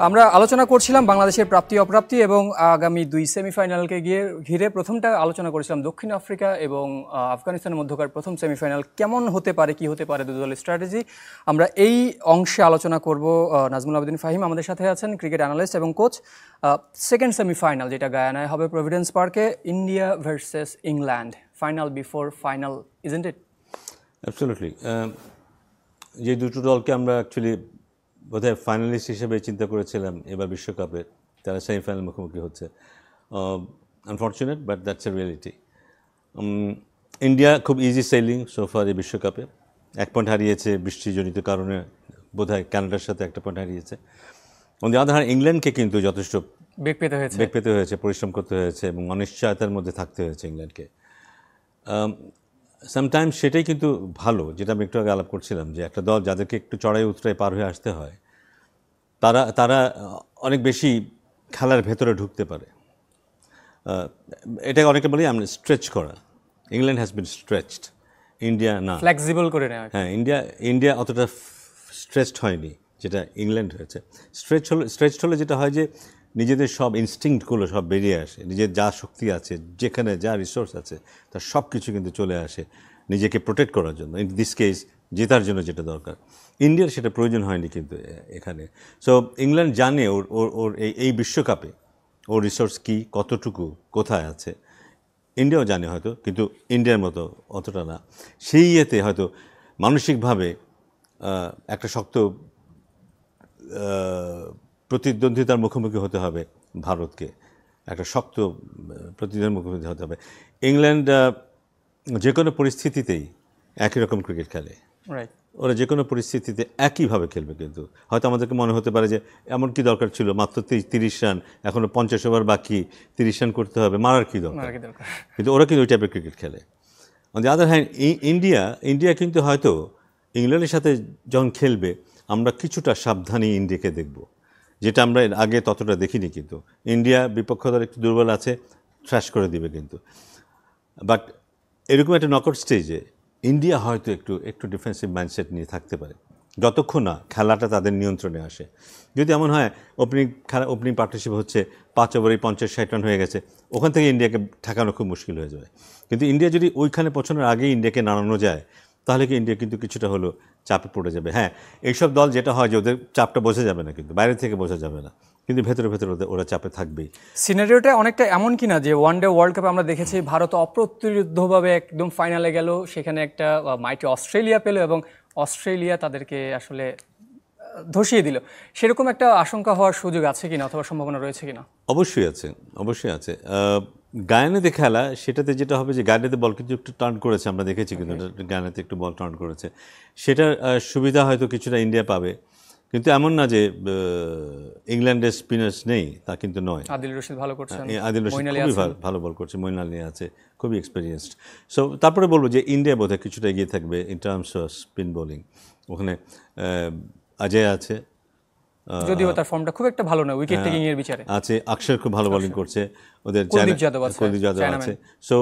আমরা আলোচনা করছিলাম বাংলাদেশের প্রাপ্তি অপ্রাপ্তি এবং আগামী 2 সেমিফাইনালকে ঘিরে। প্রথমটা আলোচনা করেছিলাম দক্ষিণ আফ্রিকা এবং আফগানিস্তানের মধ্যকার প্রথম সেমিফাইনাল কেমন হতে পারে, কি হতে পারে দু দলের স্ট্র্যাটেজি। আমরা এই অংশে আলোচনা করব। নাজমুল আবেদিন ফাহিম আমাদের সাথে আছেন, ক্রিকেট অ্যানালিস্ট এবং কোচ। সেকেন্ড সেমিফাইনাল যেটা গায়ানায় হবে প্রভিডেন্স পার্কে, India versus England, final before final, isn't it? Absolutely. যে দুটো দলকে আমরা অ্যাকচুয়ালি বোধহয় ফাইনালিস্ট হিসেবে চিন্তা করেছিলাম এবার বিশ্বকাপে, তারা সেমিফাইনাল মুখোমুখি হচ্ছে। Unfortunate, but that's a reality. India খুব ইজি সেলিং সোফার এই বিশ্বকাপে। 1 পয়েন্ট হারিয়েছে বৃষ্টিজনিত কারণে, বোধহয় কানাডার সাথে 1টা পয়েন্ট হারিয়েছে। অন দি আদার হ্যান্ড ইংল্যান্ডকে কিন্তু যথেষ্ট বেগ পেতে হয়েছে, পরিশ্রম করতে হয়েছে এবং অনিশ্চয়তার মধ্যে থাকতে হয়েছে ইংল্যান্ডকে। সামটাইমস সেটাই কিন্তু ভালো, যেটা আমি একটু আগে আলাপ করছিলাম, যে একটা দল যাদেরকে একটু চড়াই উতরাই পার হয়ে আসতে হয়, তারা অনেক বেশি খেলার ভেতরে ঢুকতে পারে। এটাকে অনেকে বলি আমরা স্ট্রেচ করা। England has been stretched, India না, ফ্লেক্সিবল করে নেওয়া। হ্যাঁ, ইন্ডিয়া অতটা স্ট্রেচড হয়নি যেটা ইংল্যান্ড হয়েছে। স্ট্রেচড হলে যেটা হয় যে নিজেদের সব ইনস্টিংক্টগুলো সব বেরিয়ে আসে, নিজের যা শক্তি আছে, যেখানে যা রিসোর্স আছে, তার সব কিছু কিন্তু চলে আসে নিজেকে প্রোটেক্ট করার জন্য, ইন দিস কেস জেতার জন্য যেটা দরকার। ইন্ডিয়ার সেটা প্রয়োজন হয়নি কিন্তু এখানে। সো ইংল্যান্ড জানে ওর এই বিশ্বকাপে ওর রিসোর্স কী, কতটুকু, কোথায় আছে। ইন্ডিয়াও জানে হয়তো, কিন্তু ইন্ডিয়ার মতো অতটা না। সেই ইয়েতে হয়তো মানসিকভাবে একটা শক্ত প্রতিদ্বন্দ্বিতার মুখোমুখি হতে হবে ভারতকে, একটা শক্ত প্রতিদ্বন্দ্বিতার মুখোমুখি হতে হবে। ইংল্যান্ড যে কোনো পরিস্থিতিতেই একই রকম ক্রিকেট খেলে, ওরা যে কোনো পরিস্থিতিতে একইভাবে খেলবে। কিন্তু হয়তো আমাদেরকে মনে হতে পারে যে এমন কি দরকার ছিল, মাত্র 30 রান, এখনও 50 ওভার বাকি, 30 রান করতে হবে, মারার কি দরকার। কিন্তু ওরা কিন্তু ওই টাইপের ক্রিকেট খেলে। On the other hand India কিন্তু হয়তো ইংল্যান্ডের সাথে যখন খেলবে, আমরা কিছুটা সাবধানী ইন্ডিয়াকে দেখব, যেটা আমরা আগে ততটা দেখিনি। কিন্তু ইন্ডিয়া বিপক্ষ দল একটু দুর্বল আছে, থ্র্যাশ করে দিবে কিন্তু। বাট এরকম একটা নকআউট স্টেজে ইন্ডিয়া হয়তো একটু ডিফেন্সিভ মাইন্ডসেট নিয়ে থাকতে পারে, যতক্ষণ না খেলাটা তাদের নিয়ন্ত্রণে আসে। যদি এমন হয় ওপেনিং পার্টনারশিপ হচ্ছে 5 ওভারেই 50-60 রান হয়ে গেছে, ওখান থেকে ইন্ডিয়াকে ঠেকানো খুব মুশকিল হয়ে যাবে। কিন্তু ইন্ডিয়া যদি ওইখানে পৌঁছানোর আগেই ইন্ডিয়াকে নাড়ানো যায়, তাহলে কি ইন্ডিয়া কিন্তু কিছুটা হলো চাপে পড়ে যাবে। হ্যাঁ, এইসব দল যেটা হয় যে ওদের চাপটা বোঝা যাবে না, কিন্তু বাইরে থেকে বোঝা যাবে না, কিন্তু ভেতরে ভেতরে ওরা চাপে থাকবেই। সিনারিওটা অনেকটা এমন কিনা যে ওয়ানডে ওয়ার্ল্ড কাপে আমরা দেখেছি ভারত অপ্রতিরোধ্যভাবে একদম ফাইনালে গেল, সেখানে একটা মাইটি অস্ট্রেলিয়া পেল এবং অস্ট্রেলিয়া তাদেরকে আসলে ধসিয়ে দিল। সেরকম একটা আশঙ্কা হওয়ার সুযোগ আছে কিনা অথবা সম্ভাবনা রয়েছে কিনা? অবশ্যই আছে, অবশ্যই আছে। গায়ানাতে খেলা, সেটাতে যেটা হবে যে গায়ানাতে বল কিন্তু একটু টার্ন করেছে, আমরা দেখেছি কিন্তু গায়ানাতে একটু বল টার্ন করেছে, সেটার সুবিধা হয়তো কিছুটা ইন্ডিয়া পাবে, কিন্তু এমন না যে ইংল্যান্ডের স্পিনার্স নেই, তা কিন্তু নয়। আদিল রশিদ ভালো করছেন, আদিল রশিদ খুবই ভালো বল করছে, মঈন আলী আছে, খুবই এক্সপিরিয়েন্সড। সো তারপরে বলবো যে ইন্ডিয়া বোধহয় কিছুটা এগিয়ে থাকবে in terms off spin bowling. ওখানে অজয় আছে, যদিও তার ফর্মটা খুব একটা ভালো না উইকেট টেকিং এর বিচারে আছে, অক্ষর খুব ভালো বোলিং করছে, ওদের কুলদীপ যাদব আছে। সো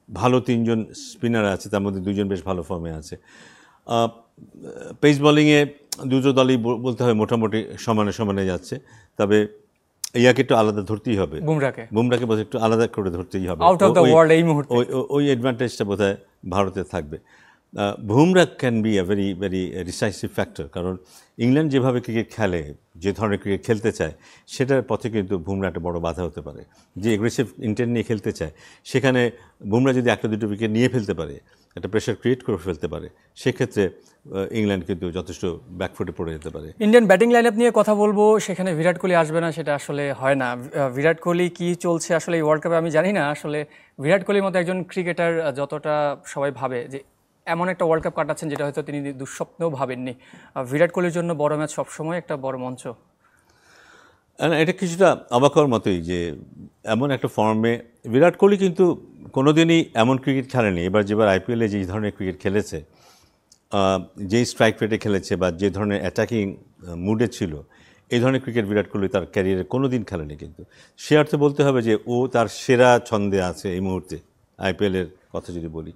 ভালো 3 জন স্পিনার আছে, তার মধ্যে 2 জন বেশ ভালো ফর্মে আছে। পেস বোলিংয়ে দুটো দলই বলতে হয় মোটামুটি সমানে সমানে যাচ্ছে, তবে ইয়াকে একটু আলাদা ধরতেই হবে, বুমরাকে বোধহয় একটু আলাদা করে ধরতেই হবে, আউট অফ দ্য ওয়ার্ল্ড এই মুহূর্তে ওই অ্যাডভান্টেজটা বোধহয় ভারতের থাকবে। Bumrah can be a very very decisive factor, কারণ ইংল্যান্ড যেভাবে ক্রিকেট খেলে, যে ধরনের ক্রিকেট খেলতে চায়, সেটার পথে কিন্তু বুমরা একটা বড় বাধা হতে পারে। যে এগ্রেসিভ ইন্টেন্ট নিয়ে খেলতে চায়, সেখানে বুমরা যদি 1-2 উইকেট নিয়ে ফেলতে পারে, একটা প্রেশার ক্রিয়েট করে ফেলতে পারে, সেক্ষেত্রে ইংল্যান্ড কিন্তু যথেষ্ট ব্যাকফুটে পড়ে যেতে পারে। ইন্ডিয়ান ব্যাটিং লাইন আপ নিয়ে কথা বলবো, সেখানে বিরাট কোহলি আসবে না সেটা আসলে হয় না। বিরাট কোহলি কি চলছে আসলে এই ওয়ার্ল্ড কাপে আমি জানি না। আসলে বিরাট কোহলির মতো একজন ক্রিকেটার যতটা সবাই ভাবে যে এমন একটা ওয়ার্ল্ড কাপ কাটাচ্ছেন যেটা হয়তো তিনি দুঃস্বপ্নেও ভাবেননি, বিরাট কোহলির জন্য বড় ম্যাচ সবসময় একটা বড় মঞ্চ। এটা কিছুটা অবাক হওয়ার মতোই যে এমন একটা ফর্মে বিরাট কোহলি কিন্তু কোনোদিনই এমন ক্রিকেট খেলেনি। এবার যেবার আইপিএলে যে ধরনের ক্রিকেট খেলেছে, যেই স্ট্রাইক রেটে খেলেছে বা যে ধরনের অ্যাটাকিং মুডে ছিল, এই ধরনের ক্রিকেট বিরাট কোহলি তার ক্যারিয়ারে কোনো দিন খেলেনি। কিন্তু সে অর্থে বলতে হবে যে ও তার সেরা ছন্দে আছে এই মুহূর্তে, আইপিএলের কথা যদি বলি।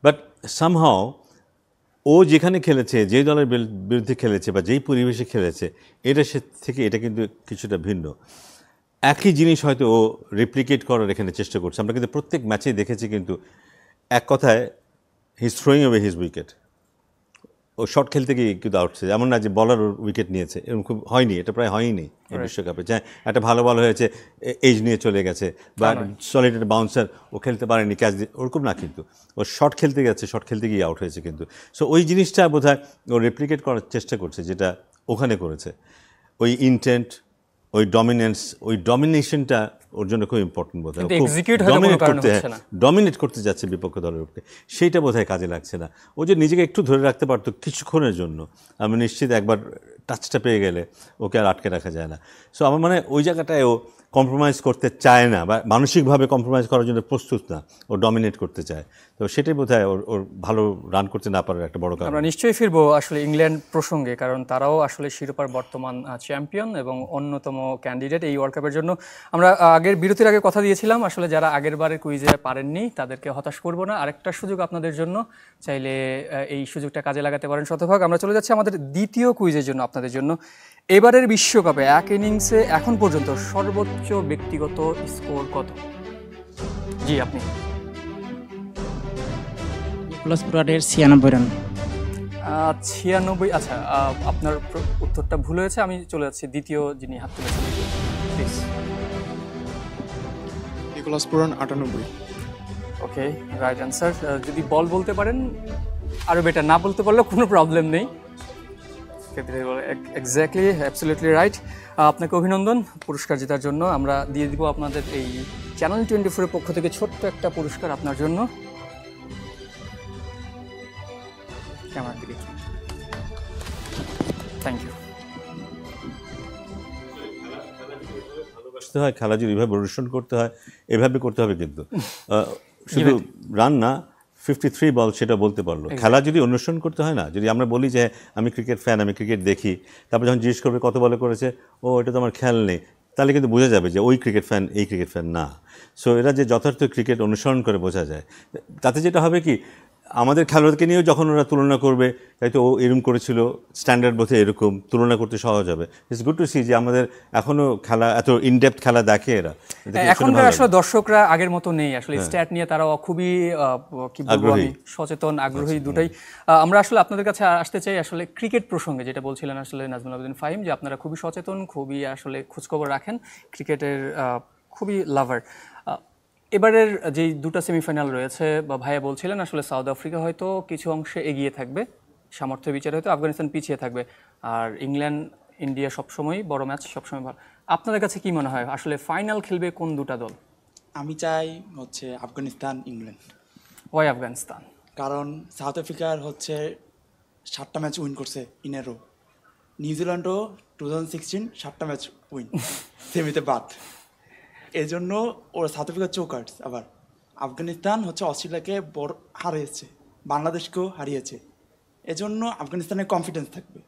বাট সামহাও ও যেখানে খেলেছে, যেই দলের বিরুদ্ধে খেলেছে বা যেই পরিবেশে খেলেছে, এটা থেকে এটা কিন্তু কিছুটা ভিন্ন। একই জিনিস হয়তো ও রেপ্লিকেট করার এখানে চেষ্টা করছে। আমরা কিন্তু প্রত্যেক ম্যাচেই দেখেছি, কিন্তু এক কথায় he is throwing away his wicket. ও শট খেলতে গিয়ে কিন্তু আউটছে, এমন না যে বলার ওর উইকেট নিয়েছে, এরকম খুব হয়নি, এটা প্রায় হয়নি এই বিশ্বকাপে। হ্যাঁ, একটা ভালো বল হয়েছে, এজ নিয়ে চলে গেছে, বা সলিড একটা বাউন্সার ও খেলতে পারেনি, ক্যাচ দিয়ে, ওরকম না, কিন্তু ও শট খেলতে গেছে, শট খেলতে গিয়ে আউট হয়েছে। কিন্তু সো ওই জিনিসটা বোধহয় ও রেপ্লিকেট করার চেষ্টা করছে, যেটা ওখানে করেছে। ওই ইন্টেন্ট, ওই ডমিনেন্স, ওই ডমিনেশনটা ওর জন্য খুব ইম্পর্টেন্ট বোধ হয়। ডমিনেট করতে যাচ্ছে বিপক্ষ দলের উপরে, সেইটা বোধহয় কাজে লাগছে না। ও যে নিজেকে একটু ধরে রাখতে পারতো কিছুক্ষণের জন্য, আমি নিশ্চিত একবার টাচটা পেয়ে গেলে ওকে আর আটকে রাখা যায় না। সো আমার মানে ওই জায়গাটায় ও কম্প্রোমাইজ করতে চায় না, বা মানসিকভাবে কম্প্রোমাইজ করার জন্য প্রস্তুত না, ও ডমিনেট করতে চায়। তো সেটাই বোধহয় ওর ভালো রান করতে না পারার একটা বড় কারণ। আমরা নিশ্চয়ই ফিরবো আসলে ইংল্যান্ড প্রসঙ্গে, কারণ তারাও আসলে শিরোপার বর্তমান চ্যাম্পিয়ন এবং অন্যতম ক্যান্ডিডেট এই ওয়ার্ল্ড কাপের জন্য। আমরা আগের বিরতির আগে কথা দিয়েছিলাম, আসলে যারা আগের বারের কুইজে পারেননি তাদেরকে হতাশ করবো না, আরেকটা সুযোগ আপনাদের জন্য, চাইলে এই সুযোগটা কাজে লাগাতে পারেন শতভাগ। আমরা চলে যাচ্ছি আমাদের দ্বিতীয় কুইজের জন্য আপনাদের জন্য। এবারের বিশ্বকাপে এক ইনিংসে এখন পর্যন্ত সর্বোচ্চ ব্যক্তিগত স্কোর কত? জি, আপনি। নিকোলাস পুরানের 96 রান। 96। আচ্ছা, আপনার উত্তরটা ভুল হয়েছে। আমি চলে যাচ্ছি দ্বিতীয় যিনি হাত তুলেছেন, please. Nicholas Pooran 98। Okay, right answer. যদি বল বলতে পারেন আরও বেটার, না বলতে পারলেও কোনো প্রবলেম নেই। Exactly, absolutely right. আপনাকে অভিনন্দন পুরস্কার জেতার জন্য। আমরা দিয়ে দিব আপনাদের এই চ্যানেল 24-এর পক্ষ থেকে ছোট্ট একটা পুরস্কার আপনার জন্য। ক্যামেরার দিকে, থ্যাংক ইউ। ভালোবাসতে হয়, খেলা যদি এভাবে পরিবেশন করতে হয়, এভাবে করতে হবে। কিন্তু শুধু রান না, 53 বল সেটা বলতে পারলো। খেলা যদি অনুসরণ করতে হয় না, যদি আমরা বলি যে আমি ক্রিকেট ফ্যান, আমি ক্রিকেট দেখি, তারপর যখন জিজ্ঞেস করবে কত বলে করেছে, ও এটা তো আমার খেয়াল নেই, তাহলে কিন্তু বোঝা যাবে যে ওই ক্রিকেট ফ্যান এই ক্রিকেট ফ্যান না। সো এরা যে যথার্থ ক্রিকেট অনুসরণ করে বোঝা যায়। তাতে যেটা হবে কি, আমাদের খেলোয়াড়কে নিয়েও যখন ওরা তুলনা করবে তাই তো ও এরকম করেছিল, স্ট্যান্ডার্ড বোধে এরকম তুলনা করতে সহজ হবে। ইটস গুড টু সি যে আমাদের এখনও খেলা এত ইনডেপথ খেলা দেখে এরা। এখনকার আসলে দর্শকরা আগের মতো নেই আসলে, স্ট্যাট নিয়ে তারা খুবই কি বলবো আমি, সচেতন, আগ্রহী দুটাই। আমরা আসলে আপনাদের কাছে আসতে চাই আসলে ক্রিকেট প্রসঙ্গে, যেটা বলছিলেন আসলে নাজমুল আবেদিন ফাহিম, যে আপনারা খুবই সচেতন, খুবই আসলে খোঁজখবর রাখেন, ক্রিকেটের খুবই লাভার। এবারের যে দুটো সেমিফাইনাল রয়েছে, বা ভাইয়া বলছিলেন আসলে সাউথ আফ্রিকা হয়তো কিছু অংশে এগিয়ে থাকবে, সামর্থ্য বিচারে হয়তো আফগানিস্তান পিছিয়ে থাকবে, আর ইংল্যান্ড ইন্ডিয়া সবসময় বড় ম্যাচ, সবসময় ভালো। আপনাদের কাছে কি মনে হয় আসলে ফাইনাল খেলবে কোন দুটা দল? আমি চাই হচ্ছে আফগানিস্তান ইংল্যান্ড। ওয়াই আফগানিস্তান? কারণ সাউথ আফ্রিকার হচ্ছে 7টা ম্যাচ উইন করছে ইনেরো, নিউজিল্যান্ডও 2016 7টা ম্যাচ উইন, সেমিতে বাদ। এই জন্য ওরা সাউথ আফ্রিকার চোকার্স। আবার আফগানিস্তান হচ্ছে অস্ট্রেলিয়াকে বড় হারিয়েছে, বাংলাদেশকেও হারিয়েছে, এজন্য আফগানিস্তানের কনফিডেন্স থাকবে।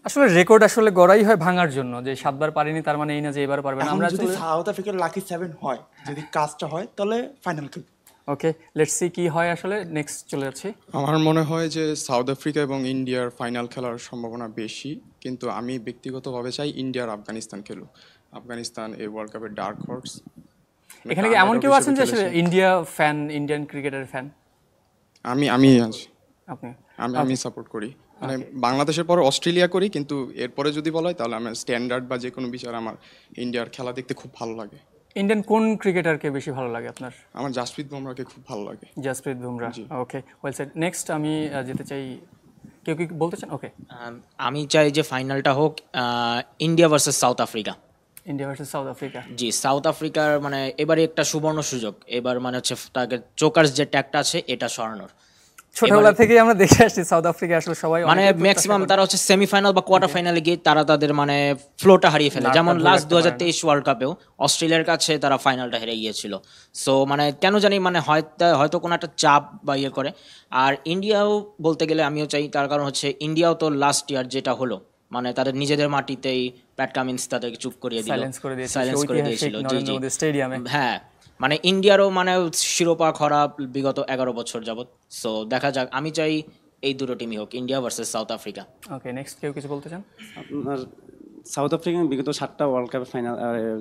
আসলে রেকর্ড আসলে গড়াই হয় ভাঙার জন্য, যে 7বার পারিনি তার মানে এই না যে এবার পারবে না। আমরা যদি সাউথ আফ্রিকার লাকি 7 হয়, যদি কাজটা হয়, তাহলে ফাইনাল খেলবে। ওকে, লেটস সি কি হয় আসলে। নেক্সট চলে যাচ্ছি। আমার মনে হয় যে সাউথ আফ্রিকা এবং ইন্ডিয়ার ফাইনাল খেলার সম্ভাবনা বেশি, কিন্তু আমি ব্যক্তিগতভাবে চাই ইন্ডিয়ার আফগানিস্তান খেলুক। আফগানিস্তান এই ওয়ার্ল্ড কাপের ডার্ক হর্স। এখানে কি এমন কেউ আছেন যে আসলে ইন্ডিয়া ফ্যান, ইন্ডিয়ান ক্রিকেটের ফ্যান? আমি আছি, আপনি? আমি সাপোর্ট করি, মানে বাংলাদেশের পরে অস্ট্রেলিয়া করি, কিন্তু এরপরে যদি বলা হয় তাহলে আমার স্ট্যান্ডার্ড বা যে কোনো বিষয়ে আমার ইন্ডিয়ার খেলা দেখতে খুব ভালো লাগে। ইন্ডিয়ান কোন ক্রিকেটারকে বেশি ভালো লাগে আপনার? আমার জাসপ্রীত বুমরাহকে খুব ভালো লাগে। জাসপ্রীত বুমরাহ, ওকে, ওয়েল সেড। নেক্সট আমি যেতে চাই, কেউ কি বলতে চান? ওকে, আমি চাই যে ফাইনালটা হোক India versus South Africa. India versus South Africa? জি, সাউথ আফ্রিকার মানে এবারে একটা সুবর্ণ সুযোগ, এবার মানে হচ্ছে তাকে চোকার্স যে ট্যাগটা আছে এটা সরানোর। ছোটবেলা থেকেই আমরা দেখে আসছি সাউথ আফ্রিকা আসলে সবাই মানে ম্যাক্সিমাম তারা হচ্ছে সেমিফাইনাল বা কোয়ার্টার ফাইনালে গিয়ে তারা তাদের মানে ফ্লোটা হারিয়ে ফেলে, যেমন লাস্ট 2023 ওয়ার্ল্ড কাপেও অস্ট্রেলিয়ার কাছে তারা ফাইনালটা হেরে গিয়েছিল। সো মানে কেন জানি মানে হয়তো কোনো একটা চাপ বা ইয়ে করে। আর ইন্ডিয়াও বলতে গেলে আমিও চাই, তার কারণ হচ্ছে ইন্ডিয়াও তো লাস্ট ইয়ার যেটা হলো মানে তাদের নিজেদের মাটিতেই প্যাট কামিন্স তাদেরকে চুপ করিয়ে দিল, সাইলেন্স করে দিয়েছিল। জি জি, স্টেডিয়ামে। হ্যাঁ, মানে ইন্ডিয়ারও মানে শিরোপা খারাপ বিগত 11 বছর যাবত। সো দেখা যাক, আমি চাই এই দুটো টিমই হোক, ইন্ডিয়া ভার্সেস সাউথ আফ্রিকা। ওকে, নেক্সট কেউ কিছু বলতে চান? আপনার সাউথ আফ্রিকা বিগত 7টা ওয়ার্ল্ড কাপের ফাইনাল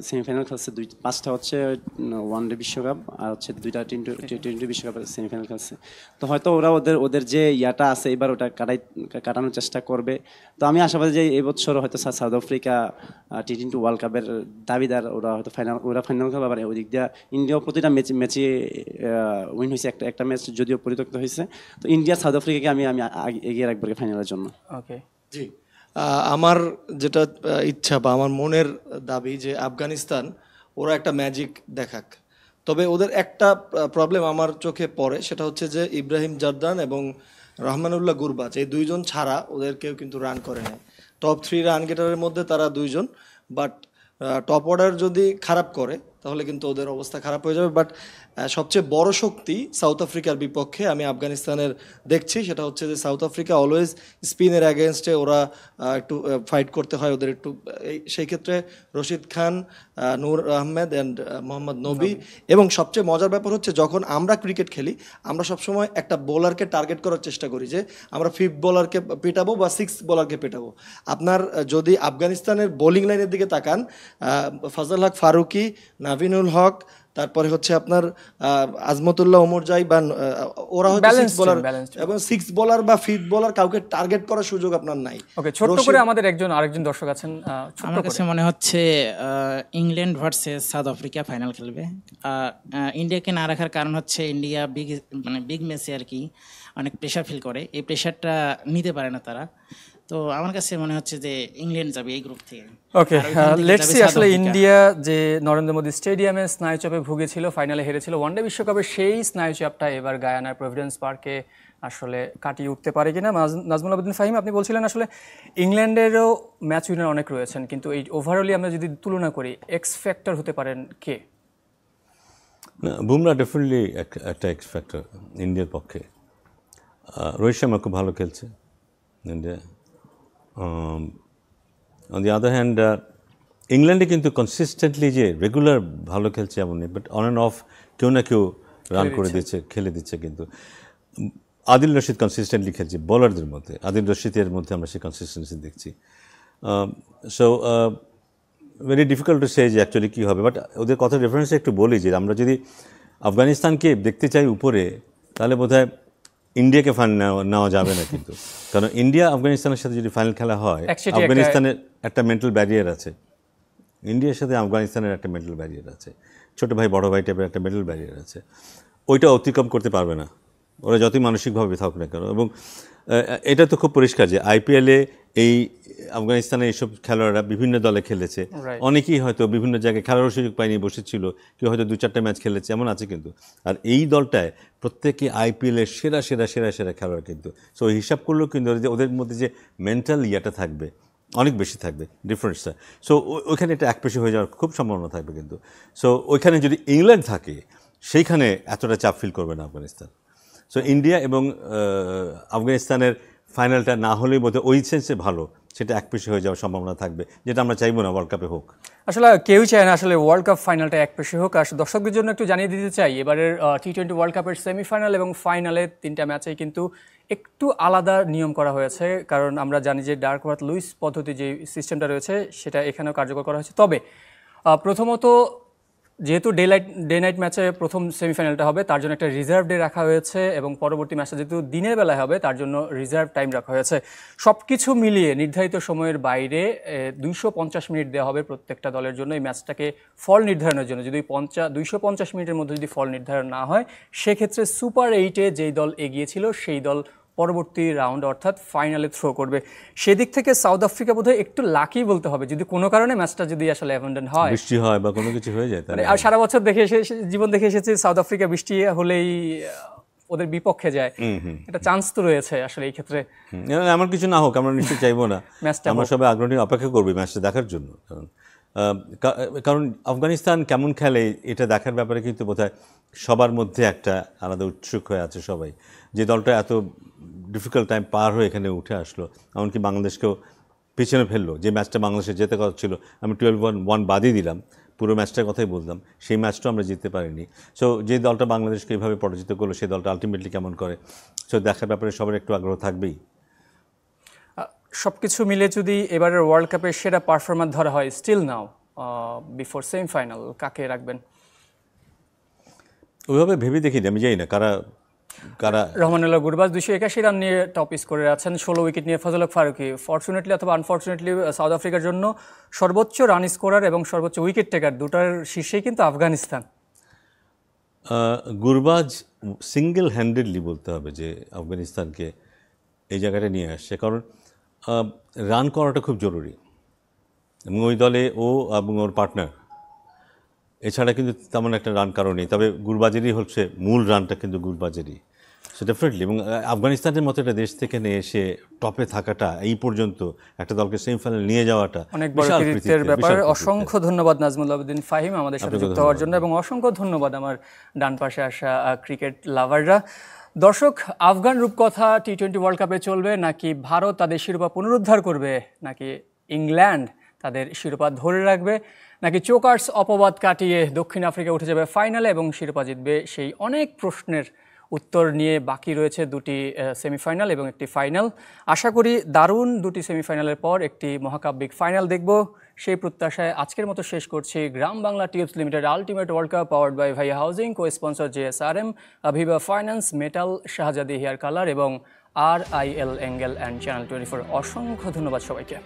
সেমিফাইনাল খেলছে, 5টা হচ্ছে ওয়ানডে বিশ্বকাপ, আর হচ্ছে 2টা টি20 বিশ্বকাপের সেমিফাইনাল খেলছে। তো হয়তো ওরা ওদের যে ইয়াটা আছে এবার ওটা কাটানোর চেষ্টা করবে। তো আমি আশাবাদী যে এই বছর হয়তো সাউথ আফ্রিকা টি20 ওয়ার্ল্ড কাপের দাবিদার, ওরা হয়তো ফাইনাল খেলবে। আবার ওই দিক দিয়ে ইন্ডিয়াও প্রতিটা ম্যাচে উইন হয়েছে, একটা ম্যাচ যদিও পরিত্যক্ত হয়েছে। তো ইন্ডিয়া সাউথ আফ্রিকাকে আমি এগিয়ে রাখবো ফাইনালের জন্য। ওকে, জি, আমার যেটা ইচ্ছা বা আমার মনের দাবি যে আফগানিস্তান ওরা একটা ম্যাজিক দেখাক। তবে ওদের একটা প্রবলেম আমার চোখে পড়ে, সেটা হচ্ছে যে ইব্রাহিম জারদান এবং রহমানুল্লাহ গুরবাজ এই দুইজন ছাড়া ওদের কেউ কিন্তু রান করে না। টপ 3 রান গেটারের মধ্যে তারা দুইজন, বাট টপ অর্ডার যদি খারাপ করে তাহলে কিন্তু ওদের অবস্থা খারাপ হয়ে যাবে। বাট সবচেয়ে বড় শক্তি সাউথ আফ্রিকার বিপক্ষে আমি আফগানিস্তানের দেখছি, সেটা হচ্ছে যে সাউথ আফ্রিকা অলওয়েজ স্পিনের অ্যাগেনস্টে ওরা একটু ফাইট করতে হয় ওদের একটু। সেই ক্ষেত্রে রশিদ খান, নূর আহমেদ অ্যান্ড মোহাম্মদ নবী। এবং সবচেয়ে মজার ব্যাপার হচ্ছে যখন আমরা ক্রিকেট খেলি আমরা সবসময় একটা বোলারকে টার্গেট করার চেষ্টা করি যে আমরা 5th বোলারকে পেটাবো বা 6th বোলারকে পেটাবো। আপনার যদি আফগানিস্তানের বোলিং লাইনের দিকে তাকান, ফাজল হক ফারুকি, নাভিনুল হক, তারপরে হচ্ছে আপনার আজমতুল্লাহ ওমরজাই বা ওরা হচ্ছে 6th বোলার, এবং 6th বোলার বা 5th বোলার কাউকে টার্গেট করার সুযোগ আপনার নাই। ওকে, ছোট করে আমাদের আরেকজন দর্শক আছেন, আমার কাছে মনে হচ্ছে England versus South Africa final খেলবে। ইন্ডিয়াকে না রাখার কারণ হচ্ছে ইন্ডিয়া বিগ ম্যাচে আর কি অনেক প্রেশার ফিল করে, এই প্রেশারটা নিতে পারে না তারা। তো আমার কাছে মনে হচ্ছে যে ইংল্যান্ড যাবে এই গ্রুপ থেকে। ওকে, লেটস সি আসলে ইন্ডিয়া যে নরেন্দ্র মোদী স্টেডিয়ামে স্নায়ুচাপে ভুগেছিল, ফাইনালে হেরেছিল ওয়ানডে বিশ্বকাপে, সেই স্নায়ুচাপটা এবার গায়ানার প্রভিডেন্স পার্কে আসলে কাটিয়ে উঠতে পারে কিনা। নাজমুল আবেদিন ফাহিম, আপনি বলছিলেন আসলে ইংল্যান্ডেরও ম্যাচ উইনার অনেক রয়েছেন, কিন্তু এই ওভারঅলি আমরা যদি তুলনা করি এক্স ফ্যাক্টর হতে পারেন কে? বুমরা ডেফিনেটলি একটা এক্স ফ্যাক্টর ইন্ডিয়ার পক্ষে। রোহিত শর্মা খুব ভালো খেলছে India. On the other hand ইংল্যান্ডে কিন্তু কনসিস্টেন্টলি যে রেগুলার ভালো খেলছে এমন নেই, বাট অন অ্যান্ড অফ কেউ না কেউ রান করে দিচ্ছে, খেলে দিচ্ছে। কিন্তু আদিল রশিদ কনসিস্টেন্টলি খেলছে বোলারদের মধ্যে, আদিল রশিদের মধ্যে আমরা সেই কনসিস্টেন্সি দেখছি। So very difficult to say যে অ্যাকচুয়ালি কী হবে, বাট ওদের কথা রেফারেন্সে একটু বলি যে আমরা যদি আফগানিস্তানকে দেখতে চাই উপরে, তাহলে বোধহয় ইন্ডিয়াকে ফাইনাল নেওয়া যাবে না কিন্তু, কারণ ইন্ডিয়া আফগানিস্তানের সাথে যদি ফাইনাল খেলা হয়, আফগানিস্তানের একটা মেন্টাল ব্যারিয়ার আছে, ইন্ডিয়ার সাথে আফগানিস্তানের একটা মেন্টাল ব্যারিয়ার আছে, ছোটো ভাই বড়ো ভাই টাইপের একটা মেন্টাল ব্যারিয়ার আছে, ওইটা অতিক্রম করতে পারবে না ওরা যতই মানসিকভাবে থাকুক না কেন। এবং এটা তো খুব পরিষ্কার যে আইপিএলে এই আফগানিস্তানের এইসব খেলোয়াড়রা বিভিন্ন দলে খেলেছে, অনেকেই হয়তো বিভিন্ন জায়গায় খেলারও সুযোগ পায়নি, বসেছিল, কেউ হয়তো 2-4টা ম্যাচ খেলেছে, এমন আছে কিন্তু। আর এই দলটায় প্রত্যেকে আইপিএলের সেরা সেরা সেরা সেরা খেলোয়াড় কিন্তু। সো ওই হিসাব করলেও কিন্তু ওদের মধ্যে যে মেন্টাল ইয়েটা থাকবে অনেক বেশি থাকবে, ডিফারেন্সটা। সো ওইখানে এটা একপেশে হয়ে যাওয়ার খুব সম্ভাবনা থাকবে কিন্তু। সো ওইখানে যদি ইংল্যান্ড থাকে সেইখানে এতটা চাপ ফিল করবে না আফগানিস্তান। সো ইন্ডিয়া এবং আফগানিস্তানের ফাইনালটা না হলেই বোধহয় ওই সেন্সে ভালো, সেটা একপেশে হয়ে যাওয়ার সম্ভাবনা থাকবে, যেটা আমরা চাইবো না ওয়ার্ল্ড কাপে হোক। আসলে কেউই চায় না আসলে ওয়ার্ল্ড কাপ ফাইনালটা একপেশে হোক। আর দর্শকদের জন্য একটু জানিয়ে দিতে চাই, এবারের টি-20 ওয়ার্ল্ড কাপের সেমিফাইনাল এবং ফাইনালে 3টা ম্যাচেই কিন্তু একটু আলাদা নিয়ম করা হয়েছে, কারণ আমরা জানি যে ডার্কওয়ার্থ লুইস পদ্ধতি যে সিস্টেমটা রয়েছে সেটা এখানেও কার্যকর করা হয়েছে। তবে প্রথমত যেহেতু ডে নাইট ম্যাচে প্রথম সেমিফাইনালটা হবে, তার জন্য একটা রিজার্ভ ডে রাখা হয়েছে, এবং পরবর্তী ম্যাচটা যেহেতু দিনের বেলায় হবে তার জন্য রিজার্ভ টাইম রাখা হয়েছে। সব কিছু মিলিয়ে নির্ধারিত সময়ের বাইরে 250 মিনিট দেওয়া হবে প্রত্যেকটা দলের জন্য এই ম্যাচটাকে ফল নির্ধারণের জন্য। যদি 250 মিনিটের মধ্যে যদি ফল নির্ধারণ না হয়, সেক্ষেত্রে সুপার 8-এ যেই দল এগিয়েছিল সেই দল পরবর্তী রাউন্ড অর্থাৎ ফাইনালে থ্রো করবে। সেদিক থেকে সাউথ আফ্রিকা বোধহয় একটু লাকি বলতে হবে, যদি কোনো কারণে ম্যাচটা যদি আসলে অ্যাবান্ডন হয়, বৃষ্টি হয় বা কোনো কিছু হয়ে যায়। আর সারা বছর জীবন দেখে এসেছে সাউথ আফ্রিকা বৃষ্টি হলেই ওদের বিপক্ষে যায়, এটা চান্স তো রয়েছে আসলে এই ক্ষেত্রে। এমন কিছু না হোক, আমরা নিশ্চয়ই চাইবো না, আমরা সবাই আগ্রহী অপেক্ষা করবো ম্যাচটা দেখার জন্য। কারণ আফগানিস্তান কেমন খেলে এটা দেখার ব্যাপারে কিন্তু বোধহয় সবার মধ্যে একটা আলাদা উৎসুক হয়ে আছে সবাই, যে দলটা এত ডিফিকাল্ট টাইম পার হয়ে এখানে উঠে আসলো, এমনকি বাংলাদেশকেও পিছনে ফেললো। যে ম্যাচটা বাংলাদেশে যেতে কথা ছিল, আমি 12-1 বাদই দিলাম, পুরো ম্যাচটার কথাই বললাম, সেই ম্যাচটাও আমরা জিততে পারিনি। সো যে দলটা বাংলাদেশকে এইভাবে পরাজিত করলো, সেই দলটা আলটিমেটলি কেমন করে, সো দেখার ব্যাপারে সবার একটু আগ্রহ থাকবেই। সব কিছু মিলে যদি এবারের ওয়ার্ল্ড কাপের সেরা পারফরম্যান্স ধরা হয়, স্টিল নাও বিফোর সেমিফাইনাল কাকে রাখবেন? ওইভাবে ভেবে দেখিনি, আমি জানি না কারা। রহমানুল্লাহ গুরবাজ 281 রান নিয়ে টপ স্কোরে আছেন, 16 উইকেট নিয়ে ফজলক ফারুকী। ফরচুনেটলি অথবা আনফরচুনেটলি সাউথ আফ্রিকার জন্য সর্বোচ্চ রান স্কোরার এবং সর্বোচ্চ উইকেট টেকার দুটার শীর্ষেই কিন্তু আফগানিস্তান। গুরবাজ সিঙ্গেল হ্যান্ডেডলি বলতে হবে যে আফগানিস্তানকে এই জায়গাটা নিয়ে আসছে, কারণ রান করাটা খুব জরুরি, এবং ওই দলে ও এবং ওর পার্টনার, এছাড়া কিন্তু তেমন একটা রান কারণ নেই। তবে গুরবাজেরই হচ্ছে মূল রানটা, কিন্তু গুরবাজেরই। সো ডেফিনেটলি, এবং আফগানিস্তানের মতো একটা দেশ থেকে নিয়ে এসে টপে থাকাটা, এই পর্যন্ত একটা দলকে সেমিফাইনাল নিয়ে যাওয়াটা অনেক বড় কৃতিত্বের ব্যাপার। অসংখ্য ধন্যবাদ নাজমুল আবেদিন ফাহিম আমাদের সাথে যুক্ত হওয়ার জন্য, এবং অসংখ্য ধন্যবাদ আমার ডান পাশে আসা ক্রিকেট লাভাররা। দর্শক, আফগান রূপকথা টি-20 ওয়ার্ল্ড কাপে চলবে, নাকি ভারত তাদের শিরোপা পুনরুদ্ধার করবে, নাকি ইংল্যান্ড তাদের শিরোপা ধরে রাখবে, নাকি চোকার্স অপবাদ কাটিয়ে দক্ষিণ আফ্রিকা উঠে যাবে ফাইনালে এবং শিরোপা জিতবে, সেই অনেক প্রশ্নের উত্তর নিয়ে বাকি রয়েছে 2টি সেমিফাইনাল এবং একটি ফাইনাল। আশা করি দারুণ 2টি সেমিফাইনালের পর একটি মহাকাব্যিক ফাইনাল দেখব, সেই প্রত্যাশায় আজকের মতো শেষ করছি। Gram Bangla tubes limited ultimate world cup powered by Bhaiya housing, co sponsor JSRM, Aviva finance, metal, Shahzadi hair colour এবং RIL অ্যাঙ্গেল অ্যান্ড চ্যানেল 24। অসংখ্য ধন্যবাদ সবাইকে।